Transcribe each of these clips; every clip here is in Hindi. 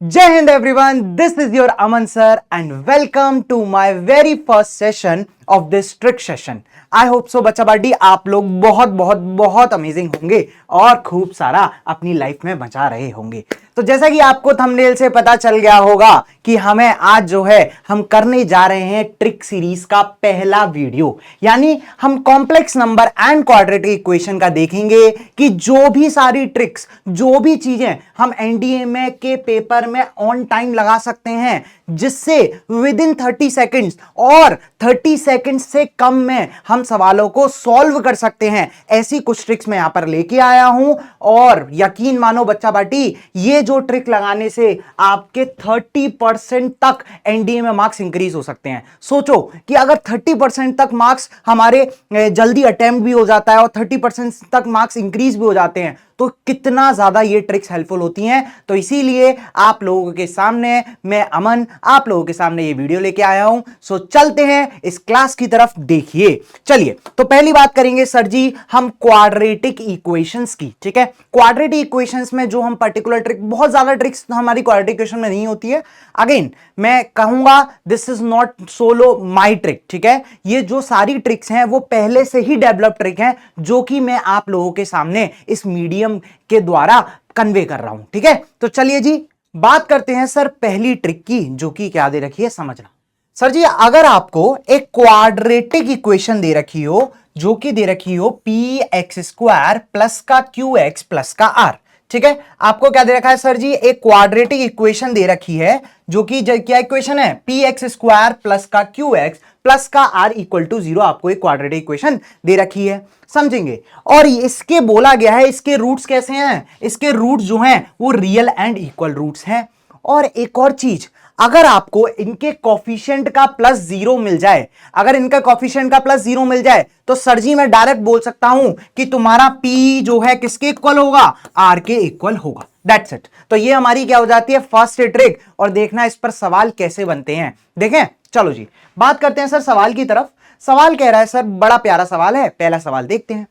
जय हिंद everyone, this is your Aman sir and welcome to my very first session of this trick session. I hope so बच्चा पार्टी आप लोग बहुत बहुत बहुत अमेजिंग होंगे और खूब सारा अपनी लाइफ में बचा रहे होंगे। तो जैसा कि आपको थंबनेल से पता चल गया होगा कि हमें आज जो है हम करने जा रहे हैं ट्रिक सीरीज का पहला वीडियो, यानी हम complex number and quadratic equation का देखेंगे कि जो भी सारी ट्रिक्स, जो भी चीजें हम एनडीए में के पेपर में ऑन टाइम लगा सकते हैं, जिससे विद इन 30 सेकेंड्स और 30 सेकेंड्स से कम में हम सवालों को सॉल्व कर सकते हैं, ऐसी कुछ ट्रिक्स मैं यहां पर लेके आया हूं। और यकीन मानो बच्चा पार्टी, ये जो ट्रिक लगाने से आपके 30% तक एनडीए में मार्क्स इंक्रीज हो सकते हैं। सोचो कि अगर 30% तक मार्क्स हमारे जल्दी अटेम्प्ट भी हो जाता है और 30% तक मार्क्स इंक्रीज भी हो जाते हैं, तो कितना ज्यादा ये ट्रिक्स हेल्पफुल होती हैं। तो इसीलिए आप लोगों के सामने मैं अमन आप लोगों के सामने ये वीडियो लेके आया हूं। सो चलते हैं इस क्लास की तरफ। देखिए, चलिए तो पहली बात करेंगे सर जी हम क्वाड्रेटिक इक्वेशंस की। ठीक है, क्वाड्रेटिक इक्वेशंस में जो हम पर्टिकुलर ट्रिक, बहुत ज्यादा ट्रिक्स हमारी क्वाड्रेटिक इक्वेशन में नहीं होती है। अगेन मैं कहूंगा this is not solo my trick. ठीक है, ये जो सारी ट्रिक्स हैं वो पहले से ही डेवलप ट्रिक हैं, जो कि मैं आप लोगों के सामने इस मीडियम के द्वारा कन्वे कर रहा हूं। ठीक है, तो चलिए जी बात करते हैं सर पहली ट्रिक की, जो कि क्या दे रखी है समझना। सर जी अगर आपको एक क्वाड्रेटिक इक्वेशन दे रखी हो, जो कि दे रखी हो पी एक्स स्क्वायर प्लस का क्यू एक्स प्लस का आर। ठीक है, आपको क्या दे रखा है सर जी, एक क्वाड्रेटिक इक्वेशन दे रखी है, जो कि क्या इक्वेशन है, पी एक्स स्क्वायर प्लस का क्यू एक्स प्लस का आर इक्वल टू 0। आपको एक क्वाड्रेटिक इक्वेशन दे रखी है, समझेंगे। और इसके बोला गया है इसके रूट्स कैसे हैं, इसके रूट्स जो हैं वो रियल एंड इक्वल रूट्स हैं। और एक और चीज, अगर आपको इनके कॉफिशिएंट का प्लस 0 मिल जाए, अगर इनका कॉफिशिएंट का प्लस 0 मिल जाए, तो सर जी मैं डायरेक्ट बोल सकता हूं कि तुम्हारा पी जो है किसके इक्वल होगा, आर के इक्वल होगा। That's it. तो ये हमारी क्या हो जाती है, फर्स्ट ट्रिक। और देखना इस पर सवाल कैसे बनते हैं, देखें। चलो जी बात करते हैं सर सवाल की तरफ। सवाल कह रहा है सर, बड़ा प्यारा सवाल है, पहला सवाल देखते हैं।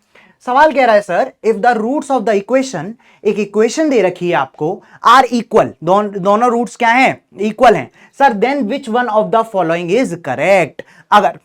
सवाल कह रहा है sir if the roots of the equation, एक इक्वेशन दे रखी है आपको, आर इक्वल, दोनों रूट्स क्या हैं, इक्वल हैं sir, then which one of the following is correct. अगर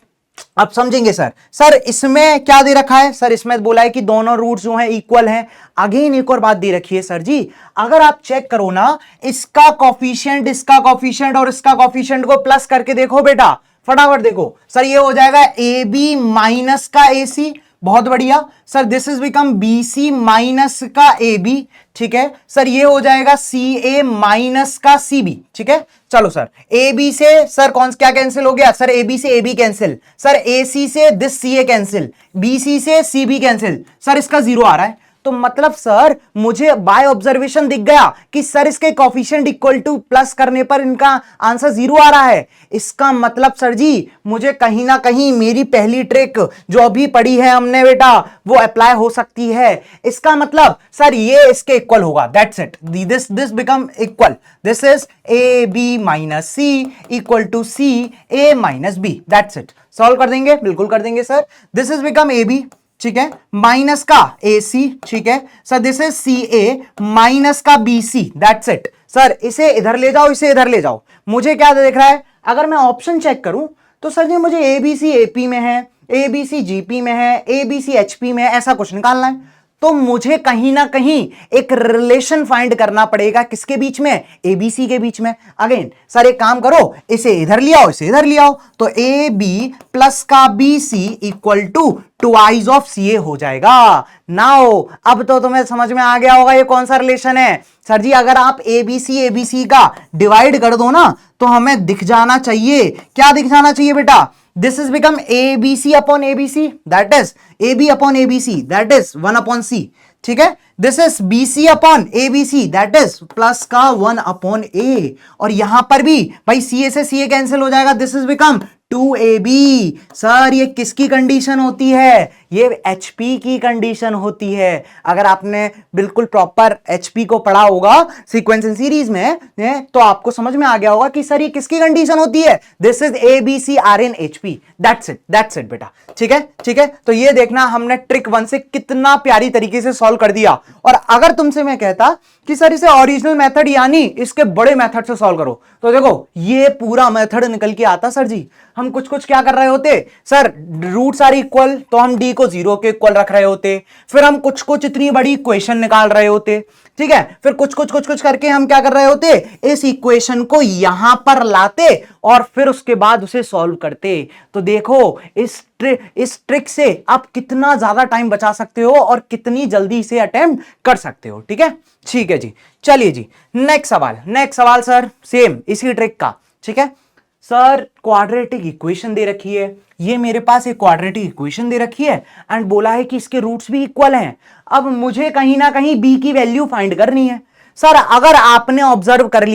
अब समझेंगे सर इसमें क्या दे रखा है, सर इसमें बोला है कि दोनों रूट्स जो हैं इक्वल हैं। अगेन एक और बात दे रखी है सर जी, अगर आप चेक करो ना, इसका कॉफिशिएंट, इसका कॉफिशिएंट और इसका कॉफिशिएंट को प्लस करके देखो बेटा, फटाफट देखो सर, ये हो जाएगा ए बी माइनस का ए सी। बहुत बढ़िया sir, this is become B C minus का ए बी। ठीक है सर, ये हो जाएगा सी ए माइनस का सी बी। ठीक है, चलो सर ए बी से सर कौन क्या कैंसिल हो गया, सर ए बी से A B cancel, sir A C से this C A cancel, B C से सी बी कैंसिल, सर इसका 0 आ रहा है। तो मतलब सर मुझे बाय ऑब्जर्वेशन दिख गया कि सर इसके कॉफिशिएंट इक्वल टू प्लस करने पर इनका आंसर 0 आ रहा है। इसका मतलब सर जी मुझे कहीं ना कहीं मेरी पहली ट्रिक जो अभी पढ़ी है हमने बेटा, वो अप्लाई हो सकती है। इसका मतलब सर ये इसके इक्वल होगा। That's it, this become equal, this is A B minus C equal to C A minus B. That's it. सॉल्व कर देंगे, बिल्कुल कर देंगे sir. This is become A B, ठीक है, माइनस का ए सी। ठीक है sir, this is C A minus का B C. That's it sir, इसे इधर ले जाओ, इसे इधर ले जाओ। मुझे क्या दिख रहा है, अगर मैं ऑप्शन चेक करूं तो सर जी मुझे ए बी सी एपी में है, ए बी सी जीपी में है, ए बी सी एचपी में है, ऐसा कुछ निकालना है। तो मुझे कहीं ना कहीं एक रिलेशन फाइंड करना पड़ेगा, किसके बीच में, एबीसी के बीच में। अगेन सर एक काम करो, इसे इधर ले आओ, इसे इधर ले आओ, तो ए बी प्लस का B C equal to twice of C A हो जाएगा। नाउ अब तो तुम्हें समझ में आ गया होगा ये कौन सा रिलेशन है। सर जी अगर आप एबीसी का डिवाइड कर दो ना, तो हमें दिख जाना चाहिए, क्या दिख जाना चाहिए बेटा, this is become ABC upon ABC, that is AB upon ABC, that is 1 upon C. ठीक है, this is BC upon ABC, that is plus का 1 upon A। और यहां पर भी भाई CA से CA कैंसिल हो जाएगा, this is become 2AB। Sir ये किसकी कंडीशन होती है, ये एचपी की कंडीशन होती है। अगर आपने बिल्कुल प्रॉपर एचपी को पढ़ा होगा सीक्वेंस एंड सीरीज में तो आपको समझ में आ गया होगा कि सर ये किसकी कंडीशन होती है। This is A B C R N H P, that's it बेटा। ठीक है, ठीक है। तो ये देखना हमने ट्रिक 1 से कितना प्यारी तरीके से सॉल्व कर दिया। और अगर तुमसे मैं कहता कि सर इसे ओरिजिनल मेथड यानी इसके बड़े मेथड से सॉल्व करो, तो देखो ये पूरा मेथड निकल के आता सर जी। हम कुछ कुछ क्या कर रहे होते सर, रूट्स आर इक्वल तो हम डी को 0 के इक्वल रख रहे होते, फिर हम कुछ कुछ इतनी बड़ी इक्वेशन निकाल रहे होते। ठीक है, फिर कुछ कुछ करके हम क्या कर रहे होते, इस इक्वेशन को यहां पर लाते और फिर उसके बाद उसे सॉल्व करते। तो देखो इस ट्रिक से आप कितना ज्यादा टाइम बचा सकते हो और कितनी जल्दी इसे अटेम्प्ट कर सकते हो। ठीक है, ठीक है जी। चलिए जी, नेक्स्ट सवाल सर सेम इसी ट्रिक का। ठीक है सर, क्वाड्रेटिक इक्वेशन दे रखी है, ये मेरे पास एक क्वाड्रेटिक इक्वेशन दे रखी है एंड बोला है कि इसके रूट्स भी इक्वल हैं। अब मुझे कहीं ना कहीं बी की वैल्यू फाइंड करनी है। सर अगर आपने ऑब्जर्व कर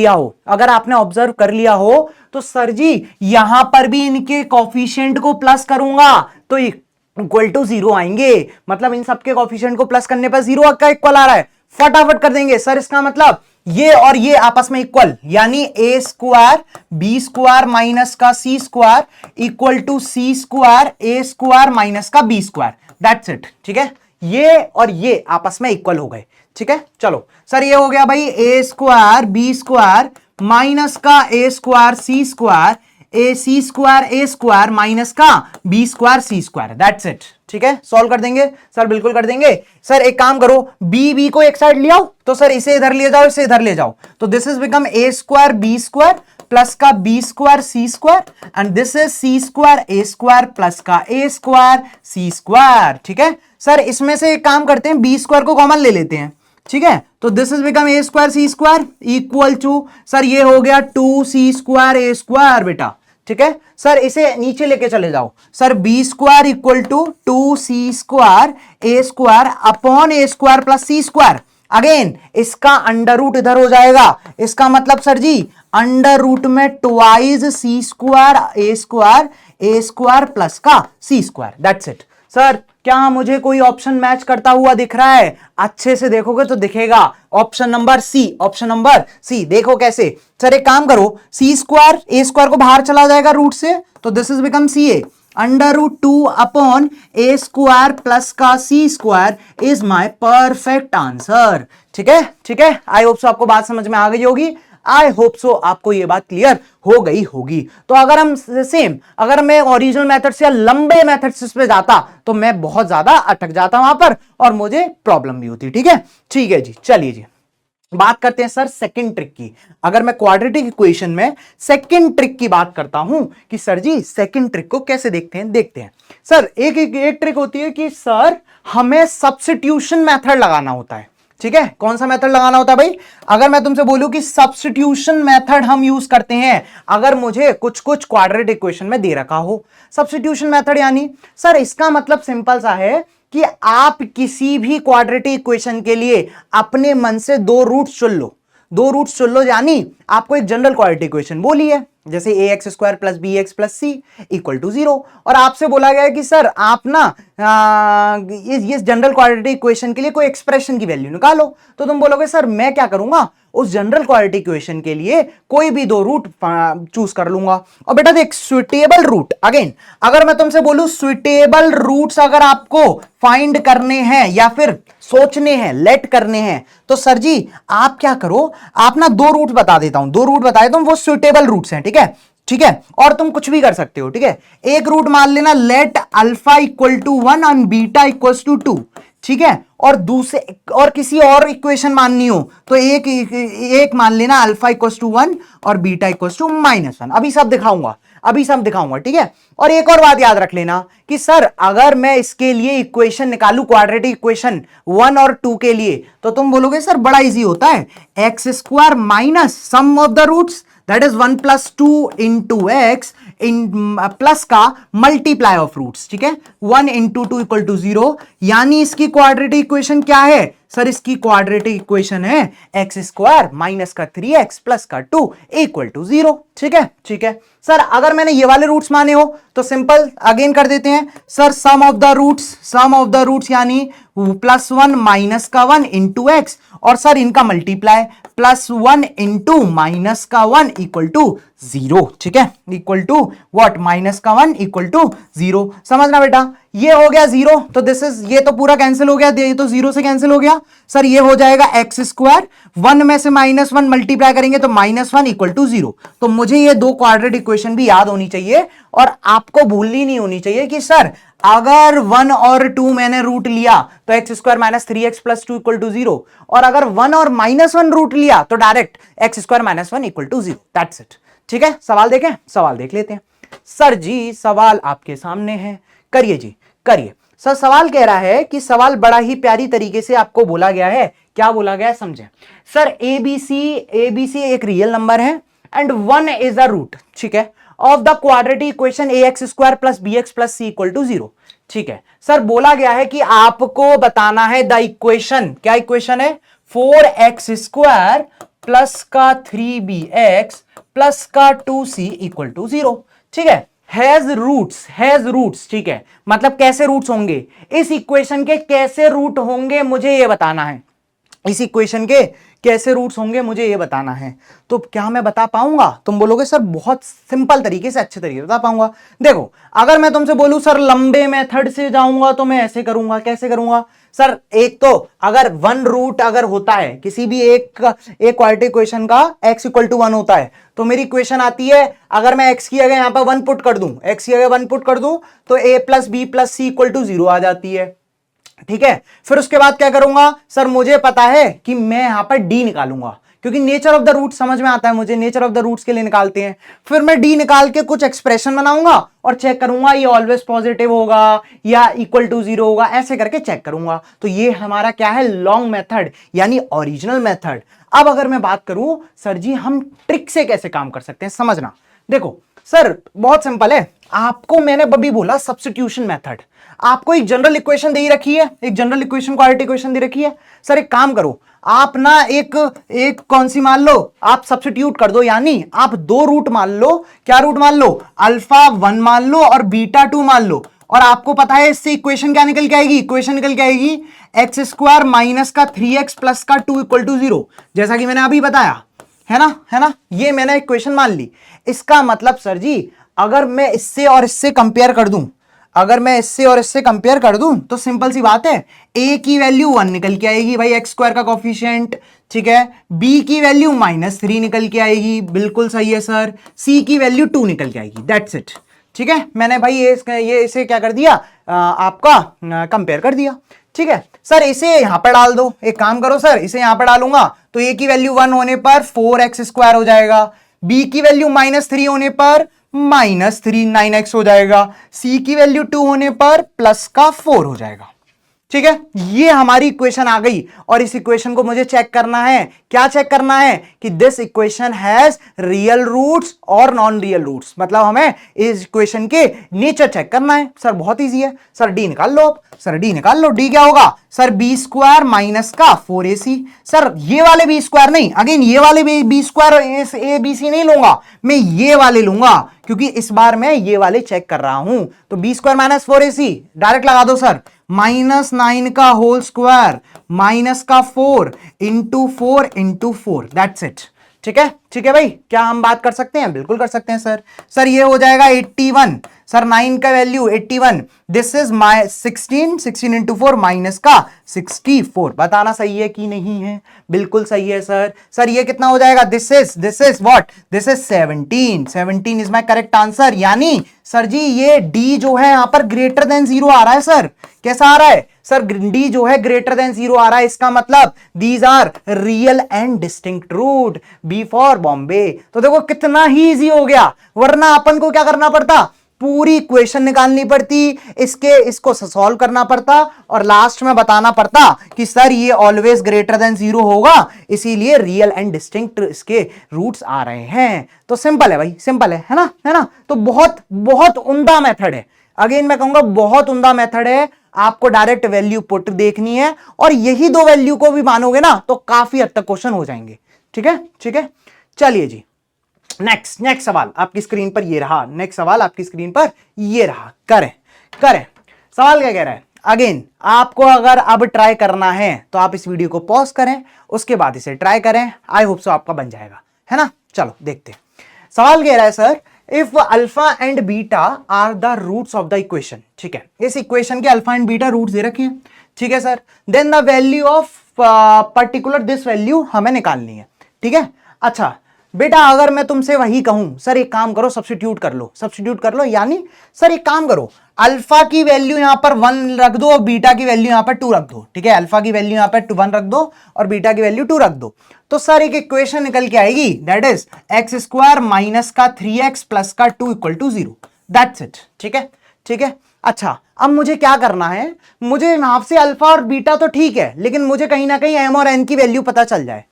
लिया हो तो सर जी यहां पर भी इनके कोफिशिएंट को प्लस करूंगा तो इक्वल टू 0 आएंगे। मतलब इन सबके कोफिशिएंट को प्लस करने पर 0 का इक्वल आ रहा है, फटाफट कर देंगे सर। इसका मतलब ये और ये आपस में इक्वल, यानी A square B square minus का C square equal to C square A square minus का बी स्क्वायर, दैट्स इट। ठीक है, ये और ये आपस में इक्वल हो गए। ठीक है, चलो सर ये हो गया भाई A square B square minus का A square C square A C square A square minus का B square C square, that's it. ठीक है, सॉल्व कर देंगे सर, बिल्कुल कर देंगे सर। एक काम करो, बी को एक साइड ले आओ, तो सर इसे इधर ले जाओ, इसे इधर ले जाओ, तो this is become A square B square plus का B square C square and this is C square A square plus का ए स्क्वायर सी स्क्वायर। ठीक है सर, इसमें से एक काम करते हैं, बी स्क्वायर को कॉमन ले लेते हैं। ठीक है, तो this is become A square C square equal to sir ये हो गया 2c स्क्वायर ए स्क्वायर बेटा। ठीक है सर, इसे नीचे लेके चले जाओ sir, B square equal to 2c square A square upon A square plus C square. Again इसका अंडर रूट इधर हो जाएगा, इसका मतलब सर जी अंडर रूट में twice C square A square plus का C square, that's it. Sir क्या मुझे कोई ऑप्शन मैच करता हुआ दिख रहा है? अच्छे से देखोगे तो दिखेगा ऑप्शन नंबर सी। देखो कैसे सर, एक काम करो, सी स्क्वायर ए स्क्वायर को बाहर चला जाएगा रूट से, तो this is become C A under root 2 upon A square plus का C square is my perfect answer. ठीक है, ठीक है, आई होप सो आपको बात समझ में आ गई होगी। आई होप सो आपको ये बात क्लियर हो गई होगी। तो अगर मैं ओरिजिनल मेथड से या लंबे मेथड्स पे जाता तो मैं बहुत ज्यादा अटक जाता वहां पर और मुझे प्रॉब्लम भी होती। ठीक है जी, चलिए जी बात करते हैं सर सेकंड ट्रिक की। अगर मैं क्वाड्रेटिक इक्वेशन में सेकंड ट्रिक की बात करता हूं कि सर जी सेकंड ट्रिक को कैसे देखते हैं सर, एक ट्रिक होती है कि सर हमें सब्स्टिट्यूशन मेथड लगाना होता है। ठीक है, कौन सा मेथड लगाना होता है भाई? अगर मैं तुमसे बोलूं कि सब्स्टिट्यूशन मेथड हम यूज करते हैं, अगर मुझे कुछ क्वाड्रेटिक इक्वेशन में दे रखा हो सब्स्टिट्यूशन मेथड, यानी सर इसका मतलब सिंपल सा है कि आप किसी भी क्वाड्रेटिक इक्वेशन के लिए अपने मन से दो रूट्स चुन लो, यानी आपको एक जनरल क्वाड्रेटिक इक्वेशन बोली है जैसे ax square plus B X plus C equal to 0, और आपसे बोला गया है कि सर आप ना इस जनरल क्वाड्रेटिक इक्वेशन के लिए कोई एक्सप्रेशन की वैल्यू निकालो। तो तुम बोलोगे सर मैं क्या करूंगा, उस जनरल क्वाड्रेटिक इक्वेशन के लिए कोई भी दो रूट चूज कर लूंगा। और बेटा देख सुइटेबल रूट, अगेन अगर मैं तुमसे बोलूं सुइटेबल रूट्स अगर आपको फाइंड करने हैं या फिर सोचने हैं, लेट करने हैं, तो सर जी आप क्या करो, आप ना दो रूट बता देता हूं, वो सुइटेबल रूट्स हैं। ठीक है, और तुम कुछ भी कर सकते हो। ठीक है, एक रूट मान लेना लेट अल्फा इक्वल टू 1 और बीटा इक्वल टू 2। ठीक है, और दूसरे और किसी और इक्वेशन माननी हो तो एक मान लेना अल्फा इक्वल टू 1 और बीटा इक्वल टू -1। अभी सब दिखाऊंगा। ठीक है, और एक और बात याद रख लेना कि सर अगर मैं इसके लिए इक्वेशन निकालू क्वाड्रेटिक इक्वेशन 1 और 2 के लिए, तो तुम बोलोगे सर बड़ा इजी होता है, X square minus sum of the roots that is 1 plus 2 into X इन प्लस का मल्टीप्लाई ऑफ रूट्स, ठीक है, 1 इंटू 2 इक्वल टू 0, यानी इसकी क्वाड्रेटिक इक्वेशन क्या है सर? इसकी क्वाड्रेटिक इक्वेशन है एक्स स्क्वायर माइनस का 3x प्लस का 2 इक्वल टू 0, ठीक है, ठीक है सर। अगर मैंने ये वाले रूट्स माने हो तो सिंपल अगेन कर देते हैं sir, sum of the roots यानी +1 माइनस का 1 इंटू एक्स, और सर इनका मल्टीप्लाई +1 इंटू माइनस का 1 इक्वल टू 0, ठीक है, इक्वल टू व्हाट? माइनस का 1 इक्वल टू 0। समझना बेटा, ये हो गया 0, तो दिस इज, ये तो पूरा कैंसिल हो गया, ये तो 0 से कैंसिल हो गया सर। ये हो जाएगा एक्स स्क्वायर, 1 में से -1 मल्टीप्लाई करेंगे तो -1 इक्वल टू 0। तो मुझे ये दो क्वाड्रेटिक इक्वेशन भी याद होनी चाहिए, और आपको भूलनी नहीं होनी चाहिए कि सर अगर 1 और 2 मैंने रूट लिया तो X square minus 3x plus 2 equal to 0, और अगर 1 और -1 रूट लिया तो direct X square minus 1 equal to 0। That's it, ठीक है। सवाल देखें, सवाल देख लेते हैं। सर जी सवाल आपके सामने है, करिए जी करिए। सर सवाल कह रहा है कि सवाल बड़ा ही प्यारी तरीके से आपको बोला गया है, क्या बोला गया है समझें। सर एबीसी एक रियल नंबर है एंड 1 इज अ रूट, ठीक है, of the quadratic equation ax square plus bx plus c equal to 0, ठीक है। सर बोला गया है कि आपको बताना है द इक्वेशन, क्या इक्वेशन है? 4x स्क्वायर प्लस का 3bx प्लस का 2c इक्वल टू 0, ठीक है। हैज रूट्स, ठीक है, मतलब कैसे रूट्स होंगे इस इक्वेशन के, कैसे रूट होंगे मुझे ये बताना है, इस इक्वेशन के कैसे रूट्स होंगे मुझे ये बताना है। तो क्या मैं बता पाऊंगा? तुम बोलोगे सर बहुत सिंपल तरीके से, अच्छे तरीके से बता पाऊंगा। देखो अगर मैं तुमसे बोलूं सर लंबे मेथड से जाऊंगा तो मैं ऐसे करूंगा, कैसे करूंगा सर? एक तो अगर 1 रूट अगर होता है किसी भी एक क्वाड्रेटिक इक्वेशन का, x इक्वल टू 1 होता है, तो मेरी इक्वेशन आती है, अगर मैं x की जगह यहां पर 1 पुट कर दूं, x की जगह 1 पुट कर दूं तो a plus B plus C equal to 0 आ जाती है, ठीक है। फिर उसके बाद क्या करूंगा सर? मुझे पता है कि मैं यहां पर डी निकालूंगा, क्योंकि नेचर ऑफ द रूट समझ में आता है मुझे, नेचर ऑफ द रूट्स के लिए निकालते हैं। फिर मैं डी निकाल के कुछ एक्सप्रेशन बनाऊंगा और चेक करूंगा ये ऑलवेज पॉजिटिव होगा या इक्वल टू 0 होगा, ऐसे करके चेक करूंगा। तो ये हमारा क्या है? लॉन्ग मेथड यानी ओरिजिनल मेथड। अब अगर मैं बात करूं सर जी हम ट्रिक से कैसे काम कर सकते हैं, समझना। देखो सर बहुत सिंपल है, आपको मैंने अभी बोला सब्स्टिट्यूशन मेथड। आपको एक जनरल इक्वेशन दे रखी है, एक जनरल इक्वेशन क्वाड्रेटिक इक्वेशन दे रखी है। सर एक काम करो, आप ना एक कौन सी मान लो, आप सब्स्टिट्यूट कर दो, यानी आप 2 रूट मान लो। क्या रूट मान लो? अल्फा 1 मान लो और बीटा 2 मान लो, और आपको पता है इससे इक्वेशन क्या निकल के आएगी? इक्वेशन निकल के आएगी एक्स स्क्वायर माइनस का 3x प्लस का 2 इक्वल टू 0, जैसा कि मैंने अभी बताया, है ना। ये मैंने इक्वेशन मान ली। इसका मतलब सर जी अगर मैं इससे और इससे कंपेयर कर दूं, अगर मैं इससे और इससे कंपेयर कर दूं तो सिंपल सी बात है, a की वैल्यू 1 निकल के आएगी भाई, एक्स स्क्वायर का कोफिशिएंट, ठीक है। b की वैल्यू -3 निकल के आएगी, बिल्कुल सही है सर। c की वैल्यू 2 निकल के आएगी, दैट्स इट, ठीक है। मैंने भाई ये इसे क्या कर दिया, आपका कंपेयर कर दिया, ठीक है। सर इसे यहां पर डाल दो, एक काम करो सर, इसे यहां पर डालूंगा तो a की वैल्यू 1 होने पर 4x स्क्वायर हो जाएगा, b की वैल्यू -3 होने पर -3 9x हो जाएगा, c की वैल्यू 2 होने पर प्लस का 4 हो जाएगा, ठीक है। ये हमारी इक्वेशन आ गई, और इस इक्वेशन को मुझे चेक करना है। क्या चेक करना है? कि this equation has real roots और नॉन रियल रूट्स, मतलब हमें इस इक्वेशन के नेचर चेक करना है। सर बहुत इजी है, सर डी निकाल लो। सर डी निकाल लो, डी क्या होगा सर? बी स्क्वायर माइनस का 4ac। सर ये वाले बी स्क्वायर नहीं, अगेन ये वाले B square A B C नहीं लूंगा, मैं ये वाले लूंगा, क्योंकि इस बार मैं ये वाले चेक कर रहा हूं। तो B square minus 4ac direct लगा दो सर, -9 का होल स्क्वायर माइनस का 4 इंटू 4 दैट्स इट, ठीक है। ठीक है भाई, क्या हम बात कर सकते हैं? बिल्कुल कर सकते हैं सर। सर ये हो जाएगा 81, सर 9 का value 81, this is 16 into 4 minus का 64। बताना सही है कि नहीं है? बिल्कुल सही है सर। सर ये कितना हो जाएगा? This is what? This is 17 is my correct answer. यानी सर जी ये डी जो है यहां पर ग्रेटर देन 0 आ रहा है सर। कैसा आ रहा है सर? डी जो है ग्रेटर देन 0 आ रहा है, इसका मतलब these are real and distinct root. B for Bombay. तो देखो कितना ही इजी हो गया, वरना अपन को क्या करना पड़ता? पूरी इक्वेशन निकालनी पड़ती, इसको सॉल्व करना पड़ता और लास्ट में बताना पड़ता कि सर ये ऑलवेज ग्रेटर देन 0 होगा, इसीलिए रियल एंड डिस्टिंक्ट इसके रूट्स आ रहे हैं। तो सिंपल है भाई, सिंपल है ना, है ना। तो बहुत बहुत उम्दा मेथड है, अगेन मैं कहूंगा बहुत उम्दा मेथड है। आपको डायरेक्ट वैल्यू पुट देखनी है और यही दो वैल्यू को भी मानोगे ना तो काफी हद तक क्वेश्चन हो जाएंगे। ठीक है, ठीक है, चलिए जी नेक्स्ट सवाल आपकी स्क्रीन पर ये रहा, नेक्स्ट सवाल आपकी स्क्रीन पर ये रहा। करें करें, सवाल क्या कह रहा है। अगेन आपको अगर अब ट्राई करना है तो आप इस वीडियो को पॉज करें, उसके बाद इसे ट्राई करें, आई होप सो आपका बन जाएगा, है ना। चलो देखते हैं, सवाल कह रहा है sir if alpha and beta are the roots of the equation. ठीक है, इस इक्वेशन के अल्फा एंड बीटा रूट्स दे रखे हैं, ठीक है sir. Then the value of particular this value हमें निकालनी है, ठीक है। अच्छा बेटा अगर मैं तुमसे वही कहूं सर एक काम करो सब्स्टिट्यूट कर लो, यानी सर एक काम करो अल्फा की वैल्यू यहां पर 1 रख दो और बीटा की वैल्यू यहां पर 2 रख दो, ठीक है। अल्फा की वैल्यू यहां पर 1 रख दो और बीटा की वैल्यू 2 रख दो, तो सर एक इक्वेशन निकल के आएगी, that is x square minus का 3x प्लस का 2 इक्वल टू 0, दैट्स इट। ठीक है, ठीक है। अच्छा अब मुझे क्या करना है, मुझे यहां से अल्फा और बीटा तो ठीक है, लेकिन मुझे कहीं ना कहीं एम और एन की वैल्यू पता चल जाए।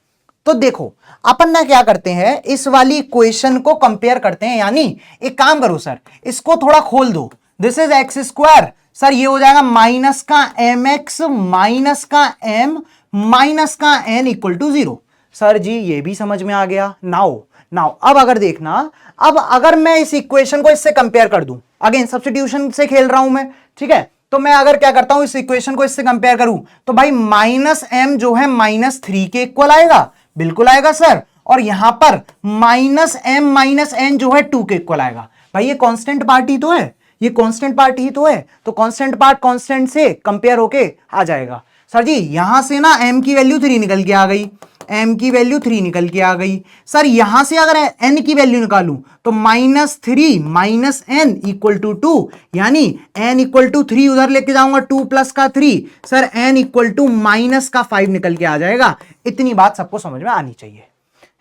तो देखो अपन ना क्या करते हैं, इस वाली इक्वेशन को कंपेयर करते हैं, यानी एक काम करो सर इसको थोड़ा खोल दो, this is x square, sir ये हो जाएगा माइनस का एम एक्स माइनस का एम माइनस का एन इक्वल टू 0। सर जी ये भी समझ में आ गया। नाउ अब अगर देखना, अब अगर मैं इस इक्वेशन को इससे कंपेयर कर दूं, अगेन सब्स्टिट्यूशन से खेल रहा हूं मैं, ठीक है। तो मैं अगर क्या करता हूं इस इक्वेशन को इससे कंपेयर करूं तो भाई माइनस एम जो है -3 के इक्वल आएगा, बिल्कुल आएगा सर। और यहां पर माइनस एम माइनस एन जो है 2 के इक्वल आएगा। भाई ये कांस्टेंट पार्ट ही तो है, ये कांस्टेंट पार्ट ही तो है, तो कांस्टेंट पार्ट कांस्टेंट से कंपेयर होके आ जाएगा। सर जी यहां से ना m की वैल्यू 3 निकल के आ गई, m की वैल्यू 3 निकल के आ गई। सर यहां से अगर n की वैल्यू निकालूं तो -3 माइनस n इक्वल टू 2, यानी n इक्वल टू 3 उधर लेके जाऊंगा 2 प्लस का 3, sir n equal to minus का 5 निकल के आ जाएगा। इतनी बात सबको समझ में आनी चाहिए,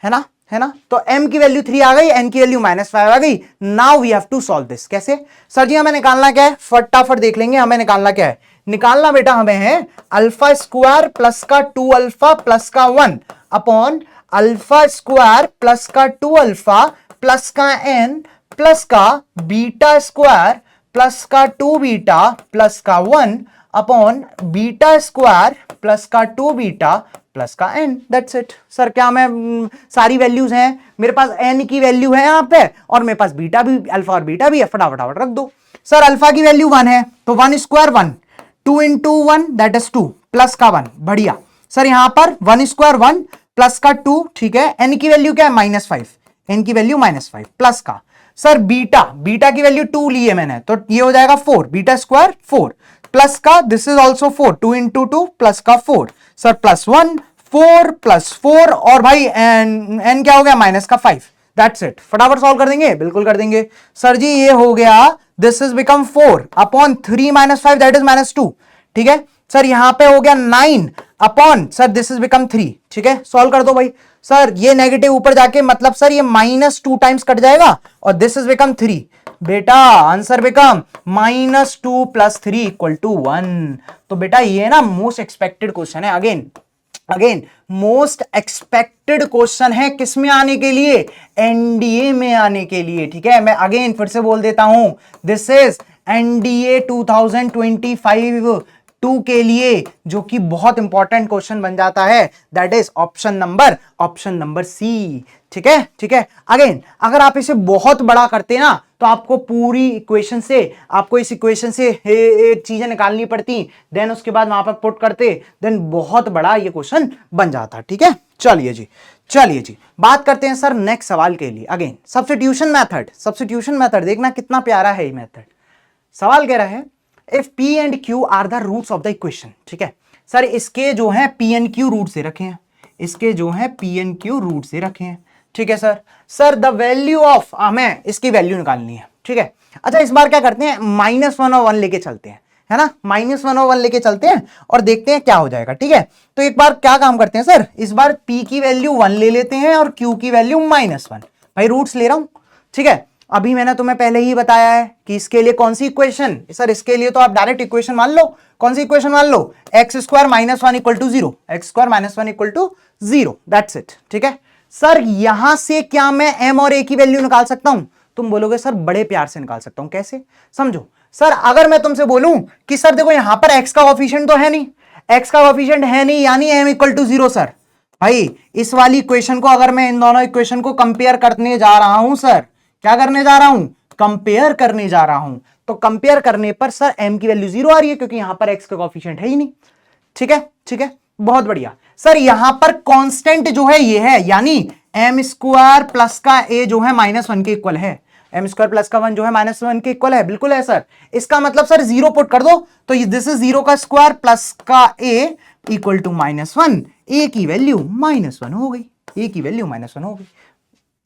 है ना, है ना। तो m की वैल्यू 3 आ गई, n की वैल्यू -5 आ गई। Now we have to solve this. कैसे सर जी, हमें निकालना क्या है, फटाफट देख लेंगे। हमें निकालना क्या है, निकालना बेटा हमें है अल्फा स्क्वायर प्लस का 2 अल्फा प्लस का 1 अपॉन अल्फा स्क्वायर प्लस का 2 अल्फा प्लस का n प्लस का बीटा स्क्वायर प्लस का 2 बीटा प्लस का 1 अपॉन बीटा स्क्वायर प्लस का 2 बीटा प्लस का n, दैट्स इट। सर क्या मैं सारी वैल्यूज हैं, मेरे पास n की वैल्यू है यहां पे और मेरे पास बीटा भी, अल्फा और बीटा भी है, फटाफट रख दो। सर अल्फा की वैल्यू 1 है तो 1 square 1, 2 into 1 that is 2 plus का 1, बढ़िया। सर यहां पर 1 स्क्वायर 1 प्लस का 2, ठीक है। n की वैल्यू क्या है -5, n की वैल्यू -5 प्लस का, सर बीटा की वैल्यू 2 ली है मैंने, तो ये हो जाएगा 4, बीटा स्क्वायर 4 प्लस का this is also 4, 2 into 2 plus का 4, सर प्लस 1 4 प्लस 4 और भाई n क्या हो गया -5, दैट्स इट। फटाफट सॉल्व कर देंगे, बिल्कुल कर देंगे। सर जी ये हो गया this is become 4 upon 3 -5 that is -2, ठीक है। सर यहां पे हो गया 9 upon sir this is become 3, ठीक है। सॉल्व कर दो भाई। सर ये नेगेटिव ऊपर जाके मतलब सर ये -2 टाइम्स कट जाएगा और दिस इज बिकम 3, बेटा answer become -2 plus 3 equal to 1। तो बेटा ये ना मोस्ट एक्सपेक्टेड क्वेश्चन है, अगेन मोस्ट एक्सपेक्टेड क्वेश्चन है, किस में आने के लिए, एनडीए में आने के लिए, ठीक है। मैं अगेन फिर से बोल देता हूं, दिस इज एनडीए 2025 2 के लिए, जो कि बहुत इंपॉर्टेंट क्वेश्चन बन जाता है, that is option number C, ठीक है, ठीक है। अगेन अगर आप इसे बहुत बड़ा करते ना तो आपको पूरी इक्वेशन से, आपको इस इक्वेशन से चीजें निकालनी पड़ती, देन उसके बाद वहां पर पुट करते, देन बहुत बड़ा ये क्वेश्चन बन जाता, ठीक है। चलिए जी बात करते हैं सर नेक्स्ट सवाल के लिए। अगेन सब्स्टिट्यूशन मेथड देखना कितना प्यारा है ये मेथड। सवाल कह रहा है if P and Q are the roots of the equation, ठीक है। सर इसके जो है P एंड Q रूट से रखे हैं, इसके जो है P एंड Q रूट से रखे हैं, ठीक है सर द वैल्यू ऑफ, हमें इसकी वैल्यू निकालनी है, ठीक है। अच्छा इस बार क्या करते हैं, -1 और 1 लेके चलते हैं, है ना, -1 और 1 लेके चलते हैं और देखते हैं क्या हो जाएगा, ठीक है। तो एक बार क्या काम करते हैं सर, इस बार P की वैल्यू 1 ले लेते हैं और Q की वैल्यू -1, भाई रूट्स ले रहा हूं, ठीक है। अभी मैंने तुम्हें पहले ही बताया है कि इसके लिए कौन सी इक्वेशन, सर इसके लिए तो आप डायरेक्ट इक्वेशन मान लो। कौन सी इक्वेशन मान लो? X square minus one equal to zero, X square minus one equal to zero, that's it. ठीक है सर, यहां से क्या मैं m और a की वैल्यू निकाल सकता हूं? तुम बोलोगे सर बड़े प्यार से निकाल सकता हूं, कैसे? समझो सर, अगर मैं तुमसे बोलूं कि सर देखो यहां पर x का कोएफिशिएंट तो है नहीं, x का कोएफिशिएंट है नहीं, यानी m equal to zero. Sir भाई इस वाली इक्वेशन को अगर मैं इन दोनों इक्वेशन को कंपेयर करने जा रहा हूं, सर क्या करने जा रहा हूं? कंपेयर करने जा रहा हूं। तो कंपेयर करने पर सर m की वैल्यू जीरो आ रही है, क्योंकि यहां पर x का कोएफिशिएंट है ही नहीं। ठीक है, ठीक है, बहुत बढ़िया। सर यहां पर कांस्टेंट जो है ये है, यानी एम स्क्वायर प्लस का ए जो है माइनस वन के इक्वल है। एम स्क्वायर प्लस का वन जो है माइनस वन के इक्वल है, बिल्कुल है सर। इसका मतलब सर जीरो पुट कर दो, तो दिस इज जीरो का स्क्वायर प्लस का ए इक्वल टू माइनस वन। ए की वैल्यू माइनस वन हो गई, ए की वैल्यू माइनस वन हो गई।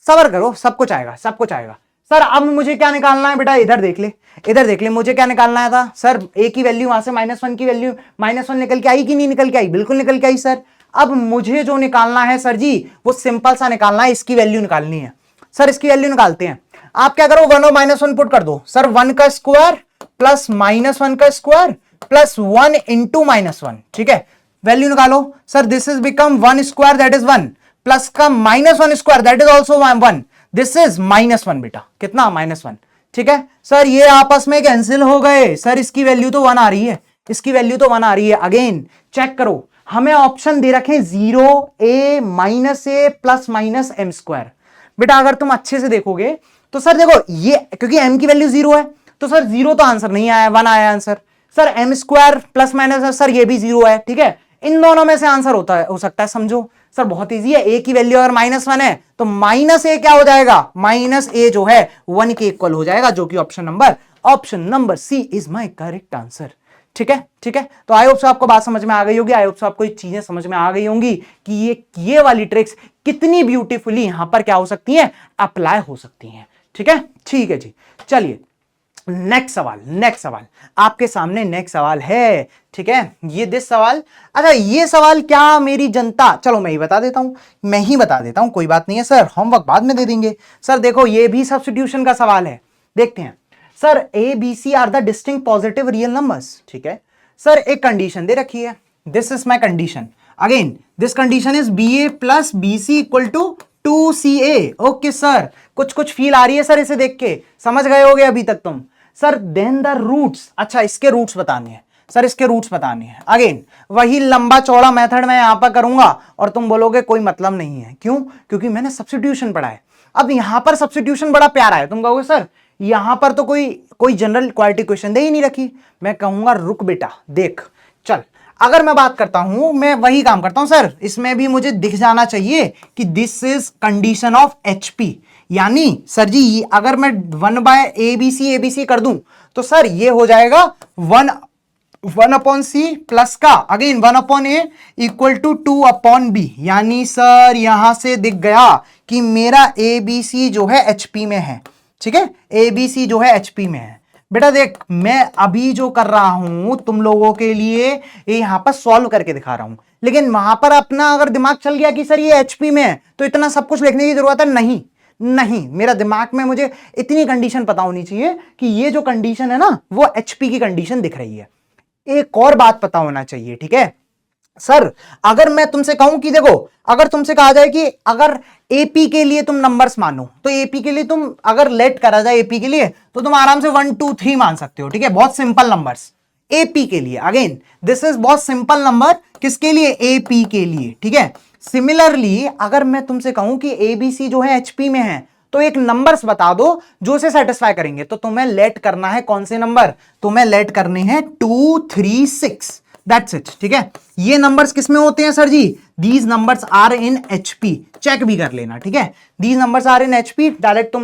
सबर करो, सब कुछ आएगा, सब कुछ आएगा। सर अब मुझे क्या निकालना है बेटा? इधर देख ले, इधर देख ले, मुझे क्या निकालना था? सर ए की वैल्यू वहां से माइनस वन की वैल्यू, माइनस वन निकल के आई कि नहीं निकल के आई? बिल्कुल निकल के आई सर। अब मुझे जो निकालना है सर जी, वो सिंपल सा निकालना है, इसकी वैल्यू निकालनी है। सर इसकी वैल्यू निकालते हैं। आप क्या करो, वन और माइनस वन पुट कर दो। सर वन का स्क्वायर प्लस माइनस वन का square plus one into minus one. ठीक है, वैल्यू निकालो। Sir this is become one square that is one, plus का minus one square that is also one, this is minus one बेटा। कितना? Minus one. ठीक है सर, ये आपस में कैंसिल हो गए। सर इसकी वैल्यू तो वन आ रही है, इसकी वैल्यू तो वन आ रही है। अगेन चेक करो, हमें ऑप्शन दे रखे जीरो, ए माइनस ए प्लस माइनस एम स्क्वायर। बेटा अगर तुम अच्छे से देखोगे तो सर देखो ये, क्योंकि m की वैल्यू जीरो है, तो सर जीरो तो आंसर नहीं आया, वन आया answer. Sir M square plus minus, sir ये भी जीरो है। ठीक है, इन दोनों में से आंसर होता है, हो सकता है। समझो सर बहुत इजी है, ए की वैल्यू अगर माइनस वन है तो माइनस ए क्या हो जाएगा? माइनस ए जो है वन के इक्वल हो जाएगा, जो कि option number C is my correct answer. ठीक है, ठीक है। तो आई होप सो आपको बात समझ में आ गई होगी, आई होप सो आपको ये चीजें समझ में आ गई होंगी कि ये वाली ट्रिक्स कितनी ब्यूटीफुली यहां पर क्या हो सकती हैं? अप्लाई हो सकती हैं। ठीक है, ठीक है जी। चलिए नेक्स्ट सवाल, नेक्स्ट सवाल आपके सामने, नेक्स्ट सवाल है। ठीक है, ये दिस सवाल, अच्छा ये सवाल क्या मेरी जनता, चलो मैं ही बता देता हूं, मैं ही बता देता हूं, कोई बात नहीं है सर, होमवर्क बाद में दे देंगे। सर देखो ये भी सब्स्टिट्यूशन का सवाल है, देखते हैं। Sir A B C are the distinct positive real numbers. ठीक है सर, एक कंडीशन दे रखी है, this is my condition. Again this condition is B A plus B C equal to 2ca। Okay sir, कुछ कुछ फील आ रही है सर इसे देख के, समझ गए होगे अभी तक तुम। सर देन द रूट्स, अच्छा इसके रूट्स बताने हैं सर, इसके रूट्स बताने हैं। अगेन वही लंबा चौड़ा मेथड मैं यहां पर करूंगा और तुम बोलोगे कोई मतलब नहीं है, क्यों? क्योंकि मैंने सब्स्टिट्यूशन पढ़ा है। अब यहां पर सब्स्टिट्यूशन बड़ा प्यारा है, तुम कहोगे सर यहां पर तो कोई जनरल क्वालिटी इक्वेशन दे ही नहीं रखी। मैं कहूंगा रुक बेटा देख, चल अगर मैं बात करता हूं, मैं वही काम करता हूं सर, इसमें भी मुझे दिख जाना चाहिए कि this is condition of HP. यानी सर जी अगर मैं one by A B C कर दूं तो सर ये हो जाएगा वन अपॉन सी प्लस का again one upon A equal to two upon B. यानी सर यहां से दिख गया कि मेरा ए बी सी जो है एचपी में है। ठीक है, ए बी सी जो है एचपी में है। बेटा देख मैं अभी जो कर रहा हूं तुम लोगों के लिए ये यहां पर सॉल्व करके दिखा रहा हूं, लेकिन वहां पर अपना अगर दिमाग चल गया कि सर ये एचपी में है तो इतना सब कुछ लिखने की जरूरत है नहीं। नहीं, मेरा दिमाग में मुझे इतनी कंडीशन पता होनी चाहिए कि ये जो कंडीशन है ना वो एचपी की कंडीशन दिख रही है। एक और बात पता होना चाहिए, ठीक है सर, अगर मैं तुमसे कहूं कि देखो अगर तुमसे कहा जाए कि अगर एपी के लिए तुम नंबर्स मानो तो एपी के लिए तुम अगर लेट करा जाए एपी के लिए तो तुम आराम से 1 2 3 मान सकते हो। ठीक है, बहुत सिंपल नंबर्स एपी के लिए। अगेन दिस इज बहुत सिंपल नंबर किसके लिए? एपी के लिए। ठीक है, सिमिलरली अगर मैं तुमसे कहूं कि एबीसी जो है एचपी में है तो एक नंबर्स बता दो जो उसे सेटिस्फाई करेंगे, तो तुम्हें लेट करना है कौन से नंबर? तुम्हें लेट करने हैं 2 3 6, दैट्स इट। ठीक है, ये नंबर्स किसमें होते हैं sir ji? These numbers are in HP, check भी कर लेना। ठीक है, these numbers are in HP, direct तुम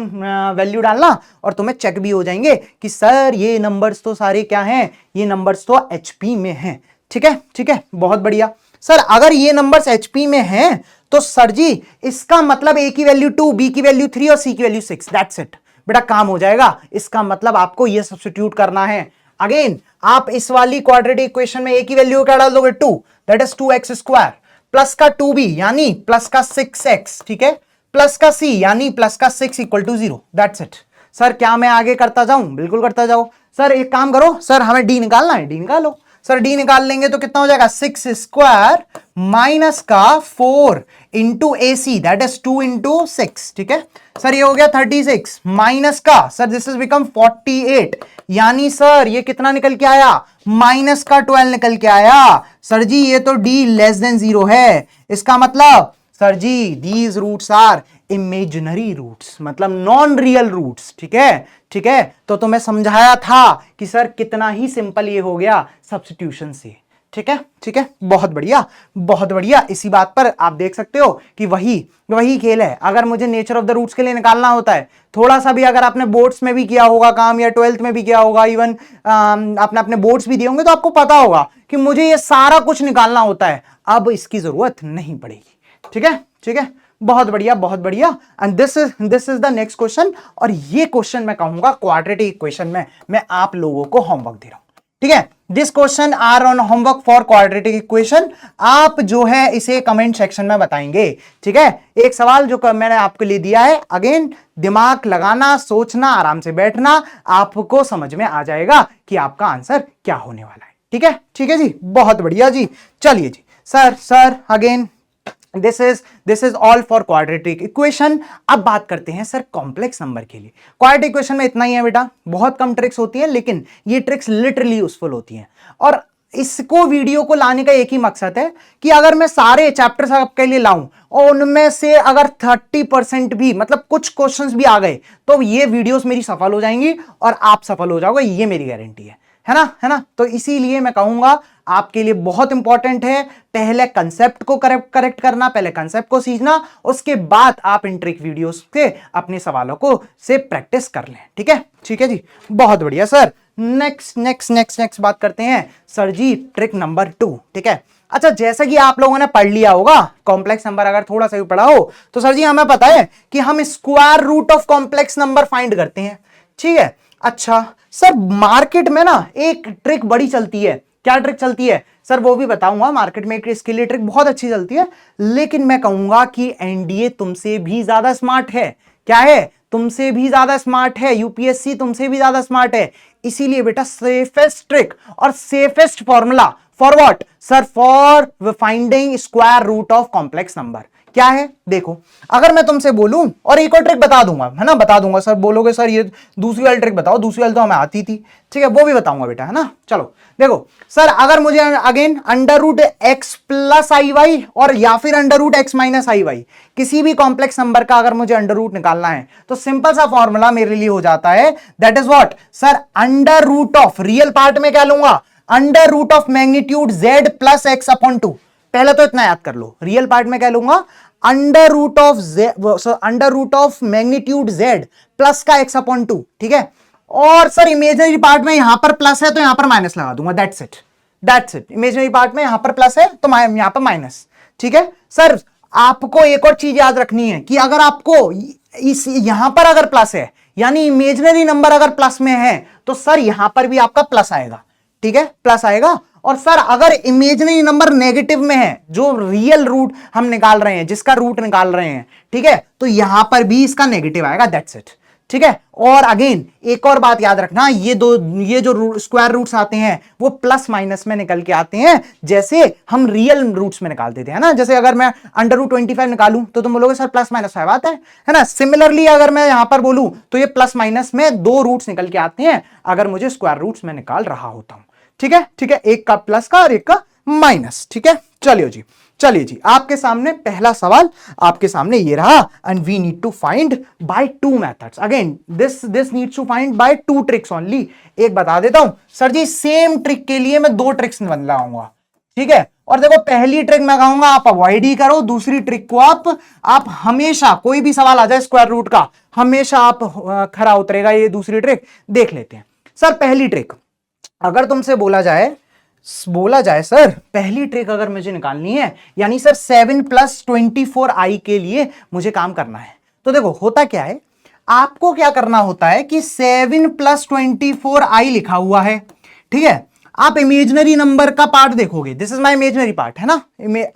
वैल्यू डालना और तुम्हें चेक भी हो जाएंगे कि सर ये नंबर्स तो सारे क्या हैं? ये नंबर्स तो एचपी में हैं। ठीक है, ठीक है, बहुत बढ़िया। सर अगर ये नंबर्स एचपी में हैं तो सर जी इसका मतलब ए की वैल्यू 2, बी की वैल्यू 3 और सी की वैल्यू 6, दैट्स इट। बेटा काम हो जाएगा। इसका मतलब आपको ये सब्स्टिट्यूट करना है। अगेन आप इस वाली क्वाड्रेटिक इक्वेशन में ए की वैल्यू क्या डाल दोगे? 2, that is 2x square, plus का 2b यानी प्लस का 6x, ठीक है, प्लस का c यानी प्लस का 6 equal to 0, that's it. Sir क्या मैं आगे करता जाऊं? बिल्कुल करता जाओ। सर एक काम करो, सर हमें डी निकालना है, डी निकालो। सर डी निकाल लेंगे तो कितना हो जाएगा? 6 स्क्वायर माइनस का 4 into AC, that is 2 into 6, ठीक है। सर ये हो गया 36 माइनस का, सर दिस इज बिकम 48, यानी सर ये कितना निकल के आया? माइनस का 12 निकल के आया। सर जी ये तो D लेस देन 0 है, इसका मतलब sir ji these roots are imaginary roots, मतलब नॉन रियल रूट्स, ठीक है, ठीक है। तो तुम्हें समझाया था कि सर कितना ही सिंपल ये हो गया सब्स्टिट्यूशन से, ठीक है, ठीक है। बहुत बढ़िया, बहुत बढ़िया। इसी बात पर आप देख सकते हो कि वही खेल है। अगर मुझे नेचर ऑफ द रूट्स के लिए निकालना होता है, थोड़ा सा भी अगर आपने बोर्ड्स में भी किया होगा काम, या 12th में भी किया होगा, इवन आपने अपने बोर्ड्स भी दिए होंगे, तो आपको पता होगा कि मुझे ये सारा कुछ निकालना होता है। अब इसकी जरूरत नहीं पड़ेगी, ठीक है, ठीक है। बहुत बढ़िया, बहुत बढ़िया। And this is the next question, और ये क्वेश्चन मैं कहूंगा क्वाड्रेटिक इक्वेशन में मैं आप लोगों को होमवर्क दे रहा हूं, ठीक है। This question are on homework for quadratic equation. आप जो है इसे कमेंट सेक्शन में बताएंगे, ठीक है। एक सवाल जो मैंने आपके लिए दिया है, अगेन दिमाग लगाना, सोचना, आराम से बैठना, आपको समझ में आ जाएगा कि आपका आंसर क्या होने वाला है, ठीक है, ठीक है जी। बहुत बढ़िया जी। चलिए जी, sir again this is all for quadratic equation. अब बात करते हैं सर कॉम्प्लेक्स नंबर के लिए। क्वाड्रेटिक इक्वेशन में इतना ही है बेटा, बहुत कम ट्रिक्स होती है, लेकिन ये ट्रिक्स लिटरली यूजफुल होती हैं। और इसको वीडियो को लाने का एक ही मकसद है कि अगर मैं सारे चैप्टर्स आपके लिए लाऊं और उनमें से अगर 30% भी, मतलब कुछ क्वेश्चंस भी आ गए, तो ये वीडियोस मेरी सफल हो जाएंगी और आप सफल हो जाओगे, ये मेरी गारंटी है ना, है ना। तो इसीलिए मैं कहूंगा आपके लिए बहुत इंपॉर्टेंट है पहले कंसेप्ट को करेक्ट करना, पहले कंसेप्ट को सीखना, उसके बाद आप इन ट्रिक वीडियोस के अपने सवालों को से प्रैक्टिस कर लें, ठीक है, ठीक है जी। बहुत बढ़िया सर। नेक्स्ट बात करते हैं सर जी ट्रिक नंबर 2, ठीक है। अच्छा, जैसा कि आप लोगों ने पढ़ लिया होगा, कॉम्प्लेक्स नंबर अगर थोड़ा सा भी पढ़ा हो तो सर जी हमें पता है कि हम square root of complex number find करते हैं, ठीक है। अच्छा सर, मार्केट में ना एक ट्रिक बड़ी चलती है। क्या ट्रिक चलती है सर? वो भी बताऊंगा। मार्केट में इसके लिए ट्रिक बहुत अच्छी चलती है, लेकिन मैं कहूंगा कि एनडीए तुमसे भी ज्यादा स्मार्ट है। क्या है? तुमसे भी ज्यादा स्मार्ट है, यूपीएससी तुमसे भी ज्यादा स्मार्ट है। इसीलिए बेटा सेफेस्ट ट्रिक और safest formula for what sir? For finding square root of complex number क्या है? देखो, अगर मैं तुमसे बोलूं, और एक और ट्रिक बता दूंगा, है ना, बता दूंगा। सर बोलोगे सर ये दूसरी वाली ट्रिक बताओ, दूसरी वाली तो हमें आती थी, ठीक है, वो भी बताऊंगा बेटा, है ना। चलो देखो सर, अगर मुझे again under root X plus I Y और या फिर under root X minus I Y, किसी भी कॉम्प्लेक्स नंबर का अगर मुझे अंडर रूट निकालना है, तो सिंपल सा फॉर्मूला मेरे लिए हो जाता है, that is what sir? Under root of, real part में क्या लूंगा? Under root of magnitude Z plus X upon 2। पहले तो इतना याद कर लो, रियल पार्ट में क्या लूंगा? Under root of magnitude Z plus का एक्स अपॉन 2, ठीक है। और सर इमेजिनरी पार्ट में यहां पर प्लस है तो यहां पर माइनस लगा दूंगा, दैट्स इट। इमेजिनरी पार्ट में यहां पर प्लस है तो यहां पर माइनस, ठीक है। सर आपको एक और चीज याद रखनी है कि अगर आपको इस यहां पर अगर प्लस है, यानी इमेजिनरी नंबर अगर प्लस में है, तो सर यहां पर भी आपका प्लस आएगा, ठीक है, प्लस आएगा। और सर अगर इमेजिनरी नंबर नेगेटिव में है, जो रियल रूट हम निकाल रहे हैं, जिसका रूट निकाल रहे हैं, ठीक है, तो यहां पर भी इसका नेगेटिव आएगा, दैट्स इट, ठीक है। और अगेन एक और बात याद रखना, ये जो स्क्वायर रूट्स आते हैं वो प्लस माइनस में निकल के आते हैं, जैसे हम रियल रूट्स में निकालते थे, है ना। जैसे अगर मैं अंडर रूट 25 निकालूं तो तुम बोलोगे सर प्लस माइनस 5 आता है ना। सिमिलरली अगर मैं यहां पर बोलूं तो ये प्लस माइनस में 2 रूट्स निकल के आते हैं अगर मुझे स्क्वायर रूट्स में निकाल रहा होता हूं, ठीक है, ठीक है। एक का प्लस का और एक का माइनस, ठीक है। चलिए जी, आपके सामने पहला सवाल आपके सामने ये रहा, and we need to find by 2 methods. Again this needs to find by 2 tricks only. एक बता देता हूं सर जी, सेम ट्रिक के लिए मैं 2 ट्रिक्स बताऊंगा, ठीक है। और देखो, पहली ट्रिक मैं कहूंगा आप अवॉइड ही करो, दूसरी ट्रिक को आप हमेशा, कोई भी सवाल आ जाए स्क्वायर रूट का, हमेशा आप खरा उतरेगा ये दूसरी ट्रिक। देख लेते हैं सर। पहली ट्रिक, अगर तुमसे बोला जाए सर, पहली ट्रिक अगर मुझे निकालनी है, यानी सर 7 + 24i के लिए मुझे काम करना है, तो देखो होता क्या है, आपको क्या करना होता है कि 7 + 24i लिखा हुआ है, ठीक है। आप इमेजिनरी नंबर का पार्ट देखोगे, this is my imaginary part, है ना।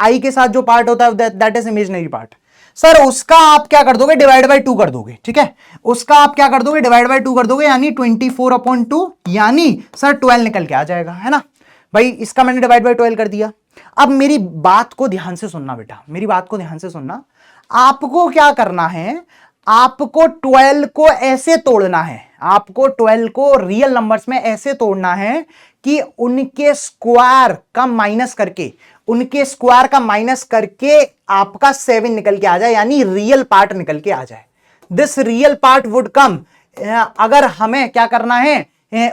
आई के साथ जो पार्ट होता है that is imaginary part. Sir उसका आप क्या कर दोगे, डिवाइड बाई 2 कर दोगे, ठीक है, उसका आप क्या कर दोगे, डिवाइड बाई 2 कर दोगे, यानी 24/2, यानी सर 12 निकल के आ जाएगा, है ना भाई। इसका मैंने डिवाइड बाई 12 कर दिया। अब मेरी बात को ध्यान से सुनना बेटा, मेरी बात को ध्यान से सुनना। आपको क्या करना है, आपको 12 को ऐसे तोड़ना है, आपको 12 को रियल नंबर्स में ऐसे तोड़ना है कि उनके स्क्वायर का माइनस करके, उनके स्क्वायर का माइनस करके आपका 7 निकल के आ जाए, यानी रियल पार्ट निकल के आ जाए। This real part would come, अगर हमें क्या करना है,